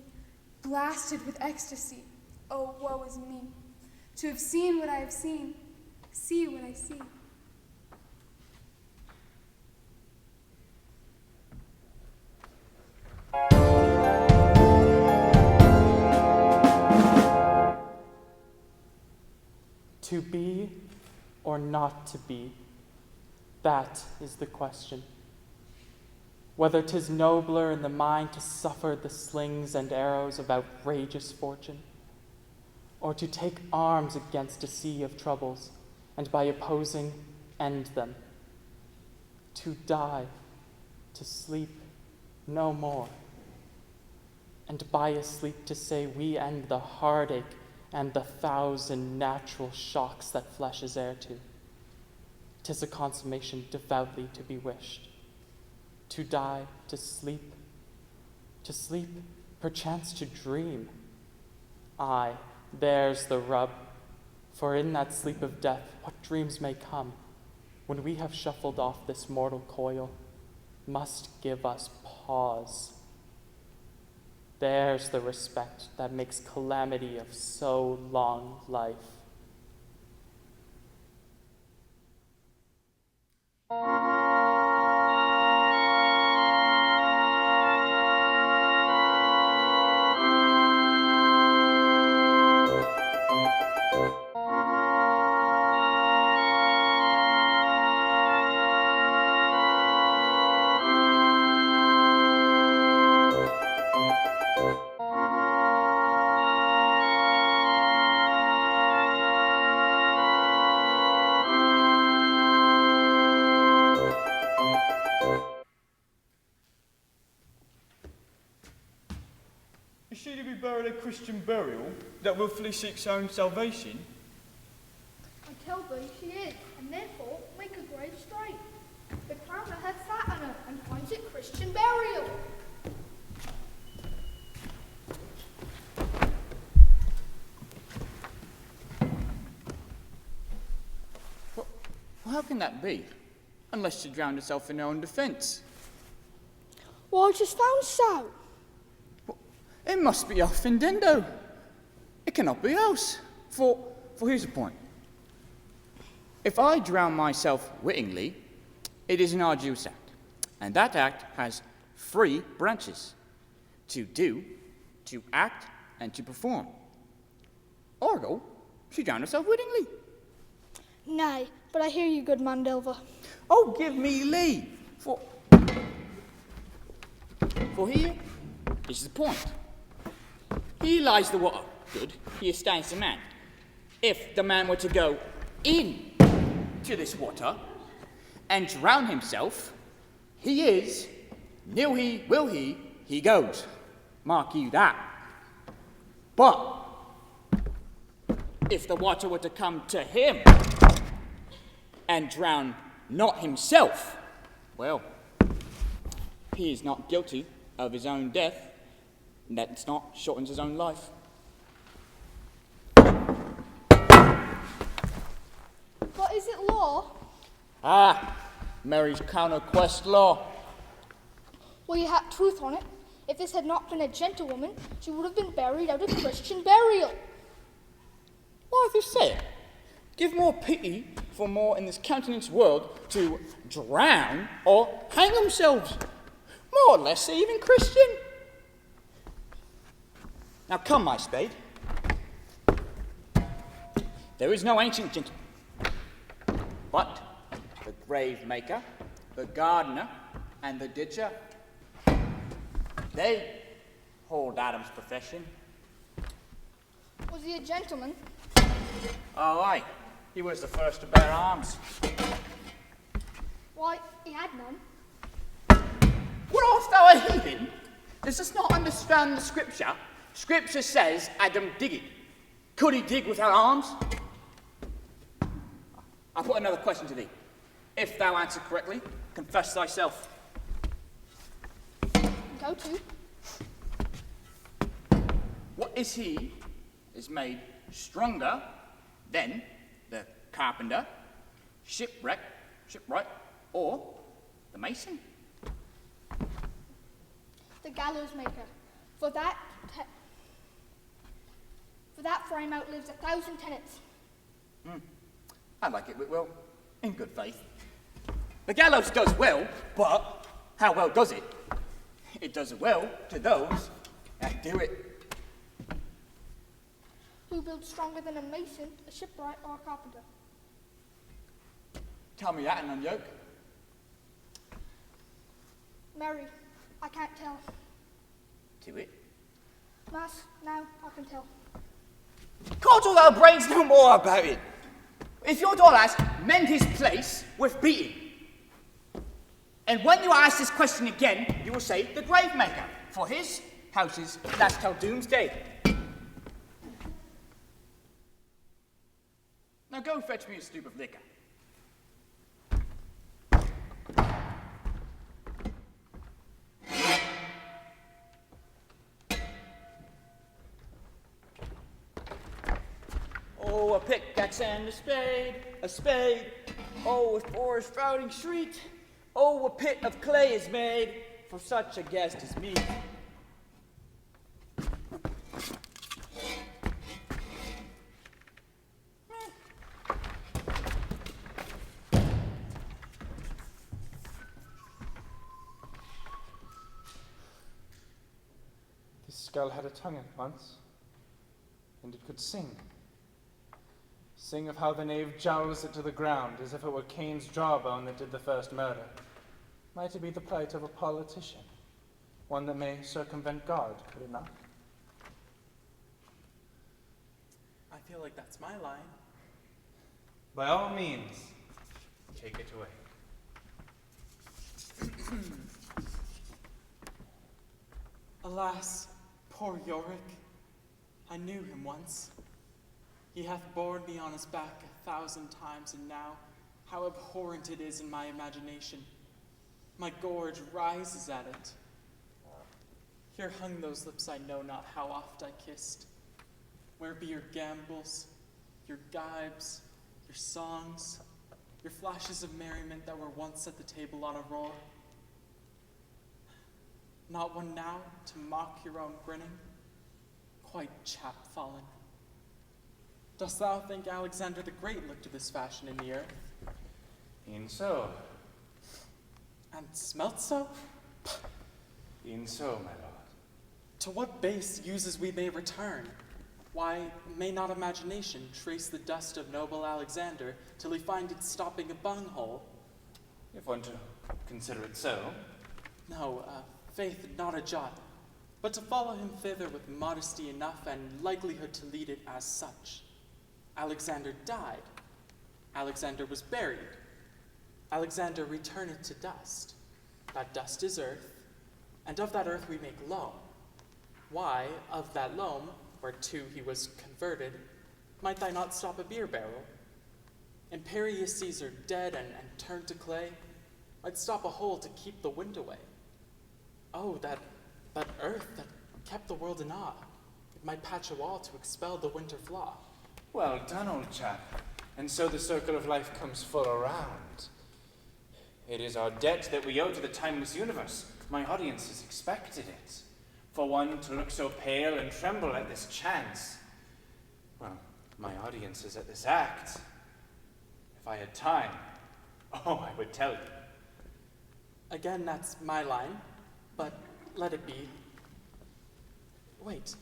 blasted with ecstasy. Oh, woe is me, to have seen what I have seen, see what I see. To be or not to be, that is the question. Whether 'tis nobler in the mind to suffer the slings and arrows of outrageous fortune, or to take arms against a sea of troubles, and by opposing, end them. To die, to sleep no more, and by a sleep to say we end the heartache and the 1,000 natural shocks that flesh is heir to. 'Tis a consummation devoutly to be wished. To die, to sleep, perchance to dream. Aye, there's the rub, for in that sleep of death what dreams may come, when we have shuffled off this mortal coil, must give us pause. There's the respect that makes calamity of so long life. Is she to be buried a Christian burial that willfully seeks her own salvation? I tell thee she is, and therefore make a grave straight. The crowner hath sat on her, and finds it Christian burial. Well, how can that be? Unless she drowned herself in her own defence. Well, I just found so. It must be our Findendo. It cannot be else. For here's the point. If I drown myself wittingly, it is an arduous act. And that act has 3 branches. To do, to act, and to perform. Ergo, she drowned herself wittingly. Nay, but I hear you, good man Delver. Oh, give me leave. For here is the point. Here lies the water. Good. Here stands the man. If the man were to go in to this water and drown himself, he is, nil he, will he goes. Mark you that. But if the water were to come to him and drown not himself, well, he is not guilty of his own death. That's not shortens his own life. But is it law? Ah, Mary's counter quest law. Well, you had truth on it. If this had not been a gentlewoman, she would have been buried out of Christian burial. What have you said? Give more pity for more in this countenance world to drown or hang themselves. More or less even Christian. Now come, my spade. There is no ancient gentleman, but the grave maker, the gardener, and the ditcher. They hold Adam's profession. Was he a gentleman? Oh, aye. He was the first to bear arms. Why, he had none. What art thou a heathen? Does this not understand the scripture? Scripture says Adam digged. Could he dig without arms? I'll put another question to thee. If thou answer correctly, confess thyself. Go to. What is he is made stronger than the carpenter, shipwright, or the mason? The gallows maker. For that frame outlives 1,000 tenants. I like it, Whitwell, in good faith. The gallows does well, but how well does it? It does well to those that do it. Who builds stronger than a mason, a shipwright, or a carpenter? Tell me that and unyoke. Mary, I can't tell. To it. Mass, now I can tell. Coddle thy brains no more about it. If your Dollars mend his place with beating. And when you ask this question again, you will say the Gravemaker, for his houses last till doomsday. Now go fetch me a stoup of liquor. Oh, a pickaxe and a spade. Oh, for a sprouting street. Oh, a pit of clay is made for such a guest as me. This skull had a tongue at once, and it could sing. Sing of how the knave jowls it to the ground, as if it were Cain's jawbone that did the first murder. Might it be the plight of a politician, one that may circumvent God, could it not? I feel like that's my line. By all means, take it away. Alas, poor Yorick. I knew him once. He hath borne me on his back 1,000 times, and now, how abhorrent it is in my imagination. My gorge rises at it. Here hung those lips I know not how oft I kissed. Where be your gambols, your gibes, your songs, your flashes of merriment that were once at the table on a roar? Not one now to mock your own grinning? Quite chapfallen. Dost thou think Alexander the Great looked to this fashion in the earth? E'en so. And smelt so? E'en so, my lord. To what base uses we may return? Why may not imagination trace the dust of noble Alexander till he find it stopping a bunghole? If one to consider it so. No, faith not a jot, but to follow him thither with modesty enough and likelihood to lead it as such. Alexander died. Alexander was buried. Alexander returneth to dust. That dust is earth, and of that earth we make loam. Why, of that loam, whereto he was converted, might thou not stop a beer barrel? Imperious Caesar, dead and turned to clay, might stop a hole to keep the wind away. Oh, that earth that kept the world in awe, it might patch a wall to expel the winter flaw. Well done, old chap. And so the circle of life comes full around. It is our debt that we owe to the timeless universe. My audience has expected it. For one to look so pale and tremble at this chance. Well, my audience is at this act. If I had time, I would tell you. Again, that's my line, but let it be. Wait.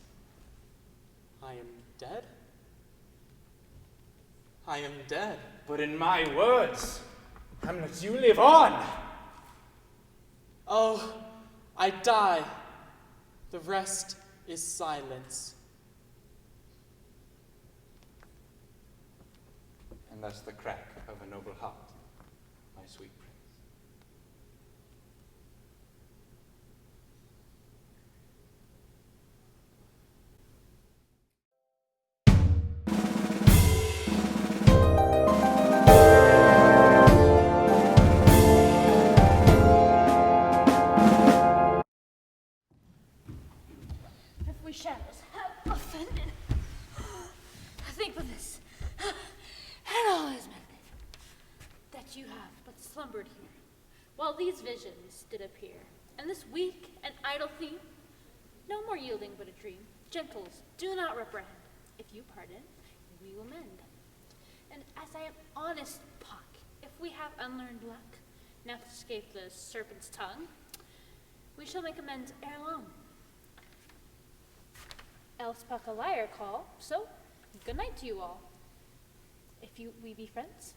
I am dead? I am dead. But in my words, Hamlet, you live on. Oh, I die. The rest is silence. And thus the crack of a noble heart, my sweet prince. Shadows have offended. Think for this, and all is mended, that you have but slumbered here, while these visions did appear, and this weak and idle theme, no more yielding but a dream. Gentles, do not reprehend. If you pardon, we will mend. And as I am honest, Puck, if we have unlearned luck, now to escape the serpent's tongue, we shall make amends ere long. Else Puck a liar call, so good night to you all. If we be friends,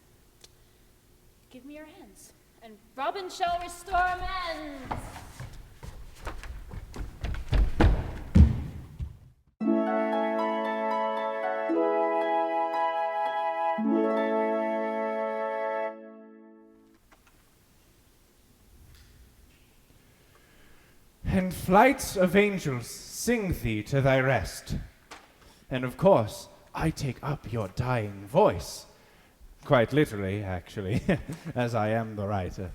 give me your hands, and Robin shall restore amends. and flights of angels sing thee to thy rest. And of course, I take up your dying voice. Quite literally, actually, as I am the writer.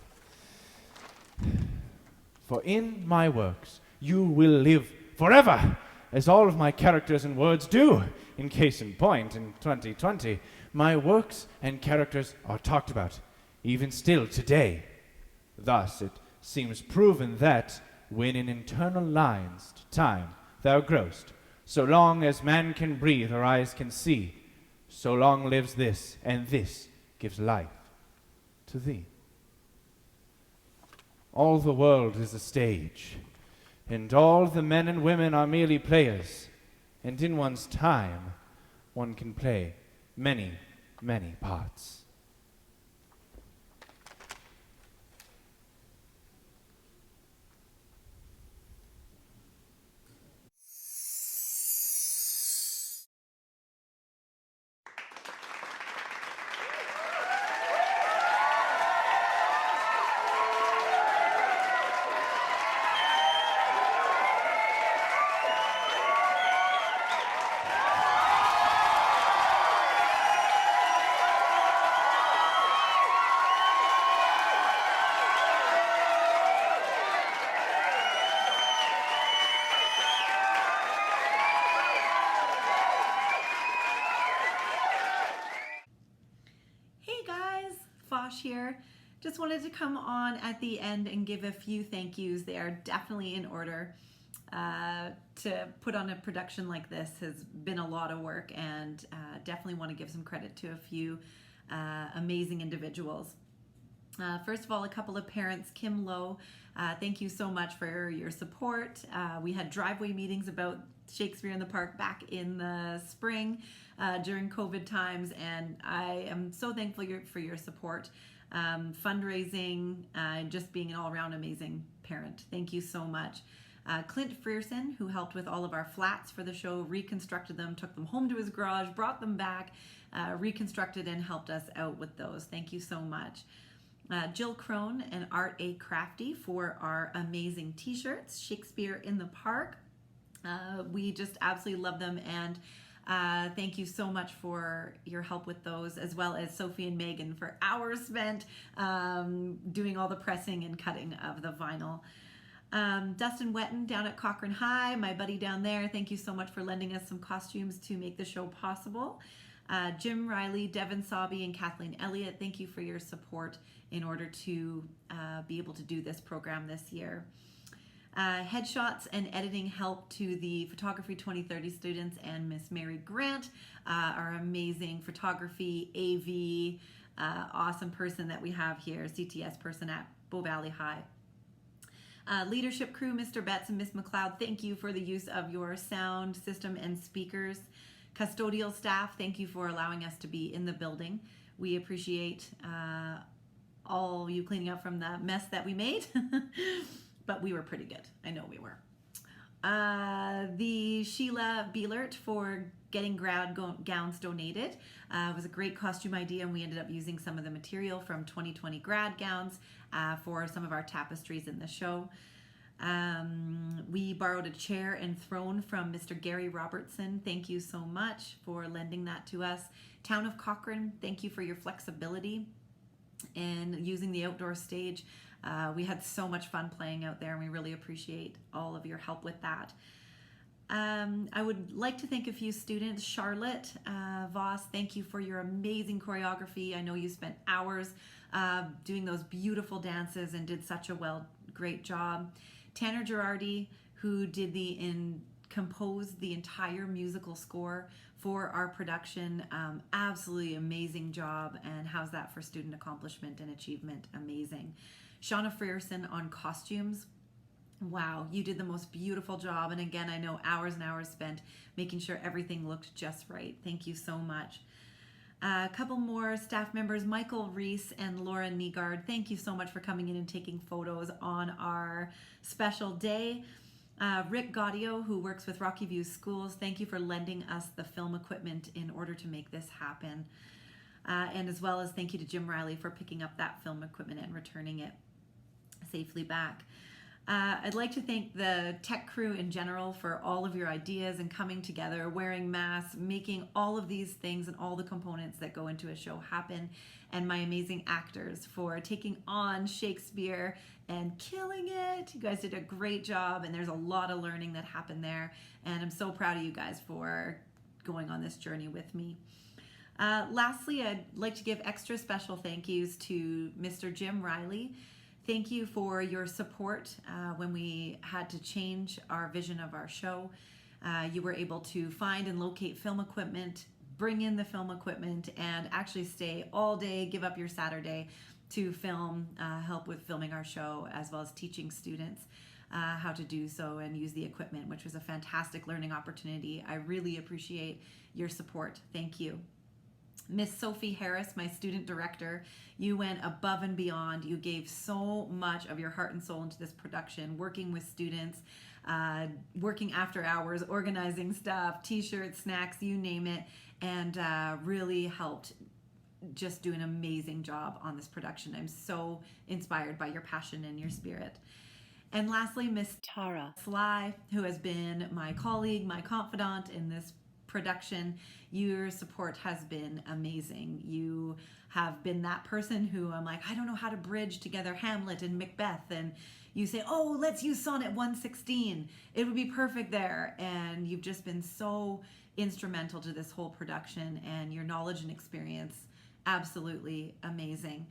For in my works, you will live forever, as all of my characters and words do. In case in point, in 2020, my works and characters are talked about, even still today. Thus it seems proven that, when in eternal lines to time thou growst, so long as man can breathe or eyes can see, so long lives this, and this gives life to thee. All the world is a stage, and all the men and women are merely players, and in one's time one can play many, many parts. Hey guys, Fosh here. Just wanted to come on at the end and give a few thank yous. They are definitely in order. To put on a production like this has been a lot of work, and definitely want to give some credit to a few amazing individuals. First of all, a couple of parents. Kim Lowe, thank you so much for your support. We had driveway meetings about Shakespeare in the Park back in the spring during COVID times, and I am so thankful for your support. Fundraising, just being an all-around amazing parent. Thank you so much. Clint Frierson, who helped with all of our flats for the show, reconstructed them, took them home to his garage, brought them back, reconstructed and helped us out with those. Thank you so much. Jill Crone and Art A. Crafty for our amazing t-shirts, Shakespeare in the Park. We just absolutely love them, and thank you so much for your help with those, as well as Sophie and Megan for hours spent doing all the pressing and cutting of the vinyl. Dustin Wetton down at Cochrane High, my buddy down there, thank you so much for lending us some costumes to make the show possible. Jim Riley, Devin Sobby, and Kathleen Elliott, thank you for your support in order to be able to do this program this year. Headshots and editing help to the Photography 2030 students and Miss Mary Grant, our amazing photography, AV, awesome person that we have here, CTS person at Bow Valley High. Leadership crew, Mr. Betts and Miss McLeod, thank you for the use of your sound system and speakers. Custodial staff, thank you for allowing us to be in the building. We appreciate all you cleaning up from the mess that we made, but we were pretty good. I know we were. The Sheila Bielert for getting grad gowns donated. It was a great costume idea, and we ended up using some of the material from 2020 grad gowns for some of our tapestries in the show. We borrowed a chair and throne from Mr. Gary Robertson. Thank you so much for lending that to us. Town of Cochrane, thank you for your flexibility in using the outdoor stage. We had so much fun playing out there, and we really appreciate all of your help with that. I would like to thank a few students. Charlotte Voss, thank you for your amazing choreography. I know you spent hours doing those beautiful dances and did such a great job. Tanner Girardi, who did composed the entire musical score for our production. Absolutely amazing job, and how's that for student accomplishment and achievement? Amazing. Shauna Frierson on costumes. Wow, you did the most beautiful job, and again, I know hours and hours spent making sure everything looked just right. Thank you so much. A couple more staff members, Michael Reese and Laura Negard, thank you so much for coming in and taking photos on our special day. Rick Gaudio, who works with Rocky View Schools, thank you for lending us the film equipment in order to make this happen. And as well as thank you to Jim Riley for picking up that film equipment and returning it safely back. I'd like to thank the tech crew in general for all of your ideas and coming together, wearing masks, making all of these things and all the components that go into a show happen, and my amazing actors for taking on Shakespeare and killing it. You guys did a great job, and there's a lot of learning that happened there, and I'm so proud of you guys for going on this journey with me. Lastly, I'd like to give extra special thank yous to Mr. Jim Riley. Thank you for your support when we had to change our vision of our show. You were able to find and locate film equipment, bring in the film equipment, and actually stay all day, give up your Saturday to film, help with filming our show, as well as teaching students how to do so and use the equipment, which was a fantastic learning opportunity. I really appreciate your support. Thank you. Miss Sophie Harris, my student director, you went above and beyond. You gave so much of your heart and soul into this production, working with students, working after hours, organizing stuff, t-shirts, snacks, you name it, and really helped just do an amazing job on this production. I'm so inspired by your passion and your spirit. And lastly, Miss Tara Sly, who has been my colleague, my confidant in this production. Your support has been amazing. You have been that person who I'm like, I don't know how to bridge together Hamlet and Macbeth, and you say, oh, let's use Sonnet 116. It would be perfect there. And you've just been so instrumental to this whole production, and your knowledge and experience, absolutely amazing.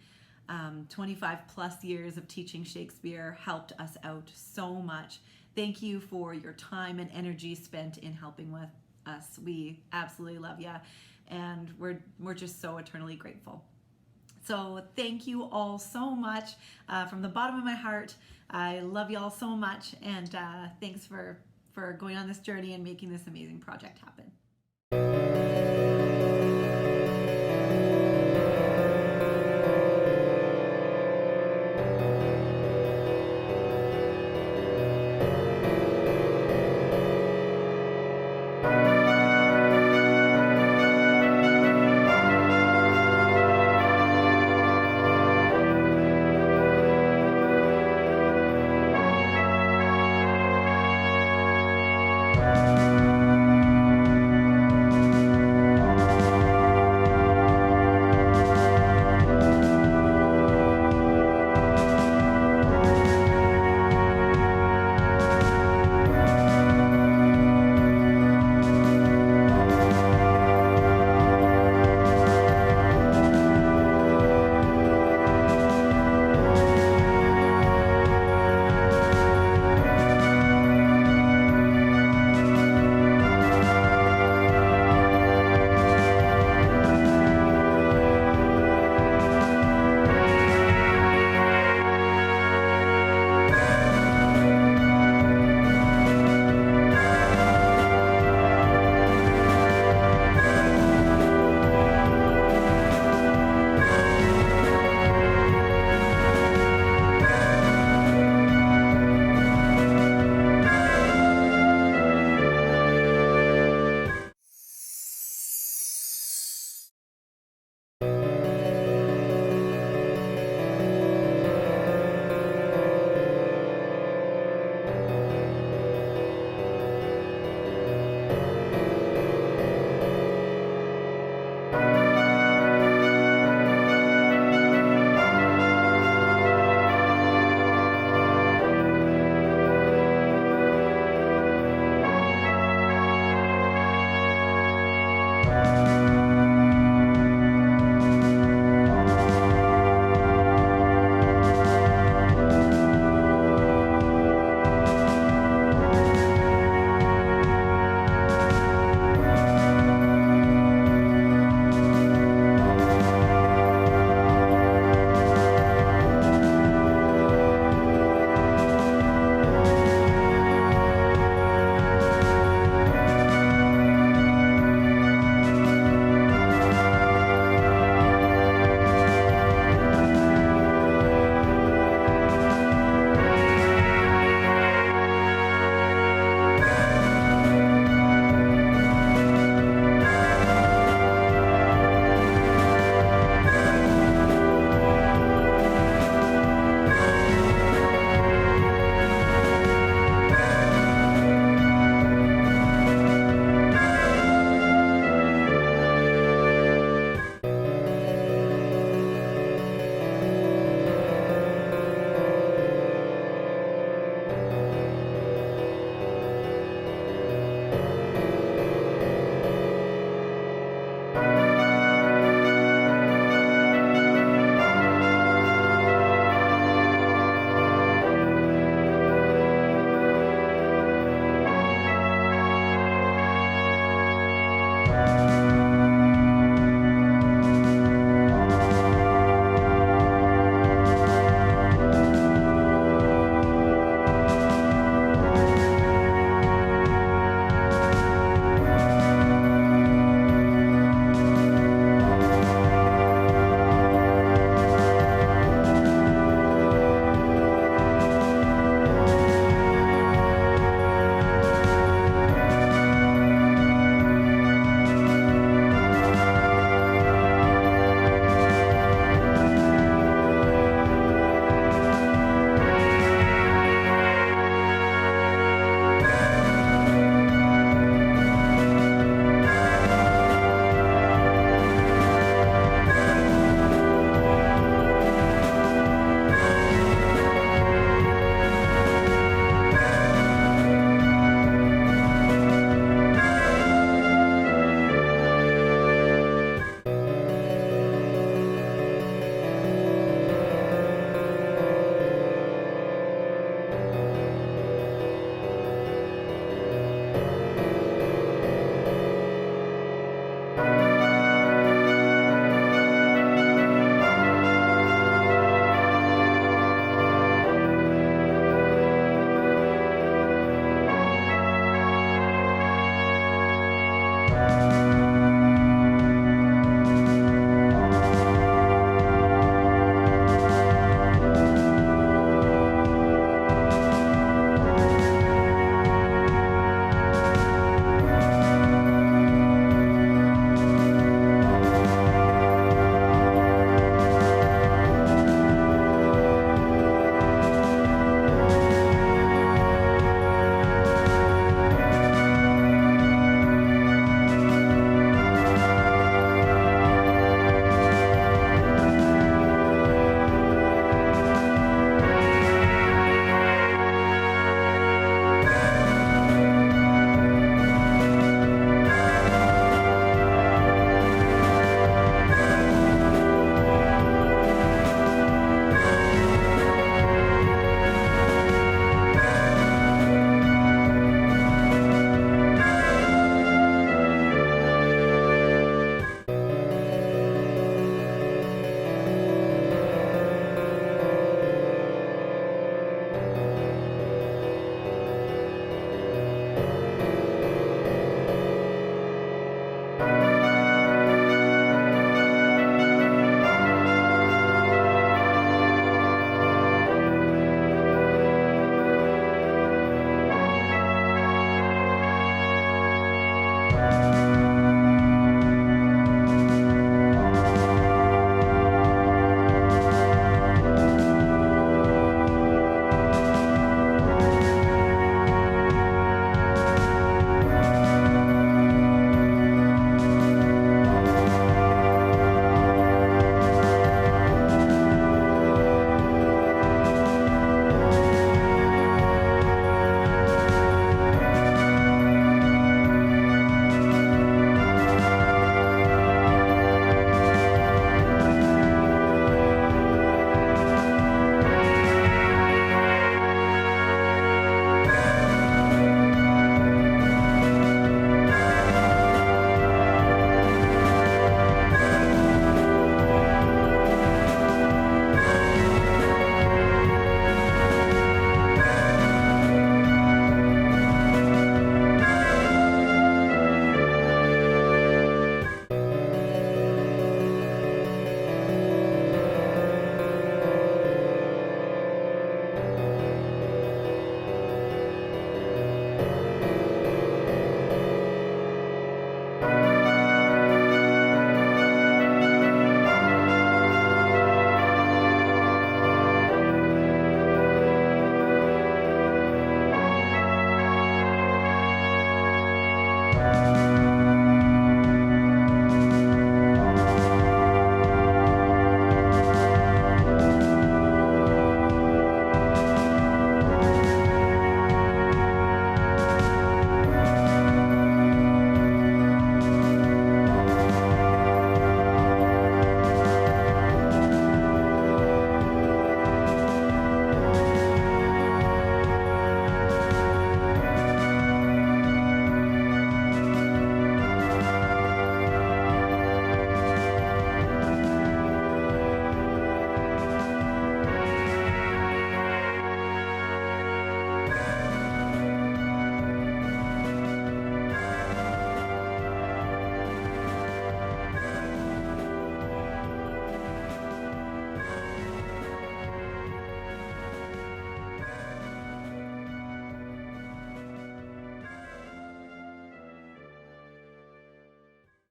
25 plus years of teaching Shakespeare helped us out so much. Thank you for your time and energy spent in helping with us. We absolutely love you, and we're just so eternally grateful. So thank you all so much from the bottom of my heart. I love you all so much, and thanks for going on this journey and making this amazing project happen.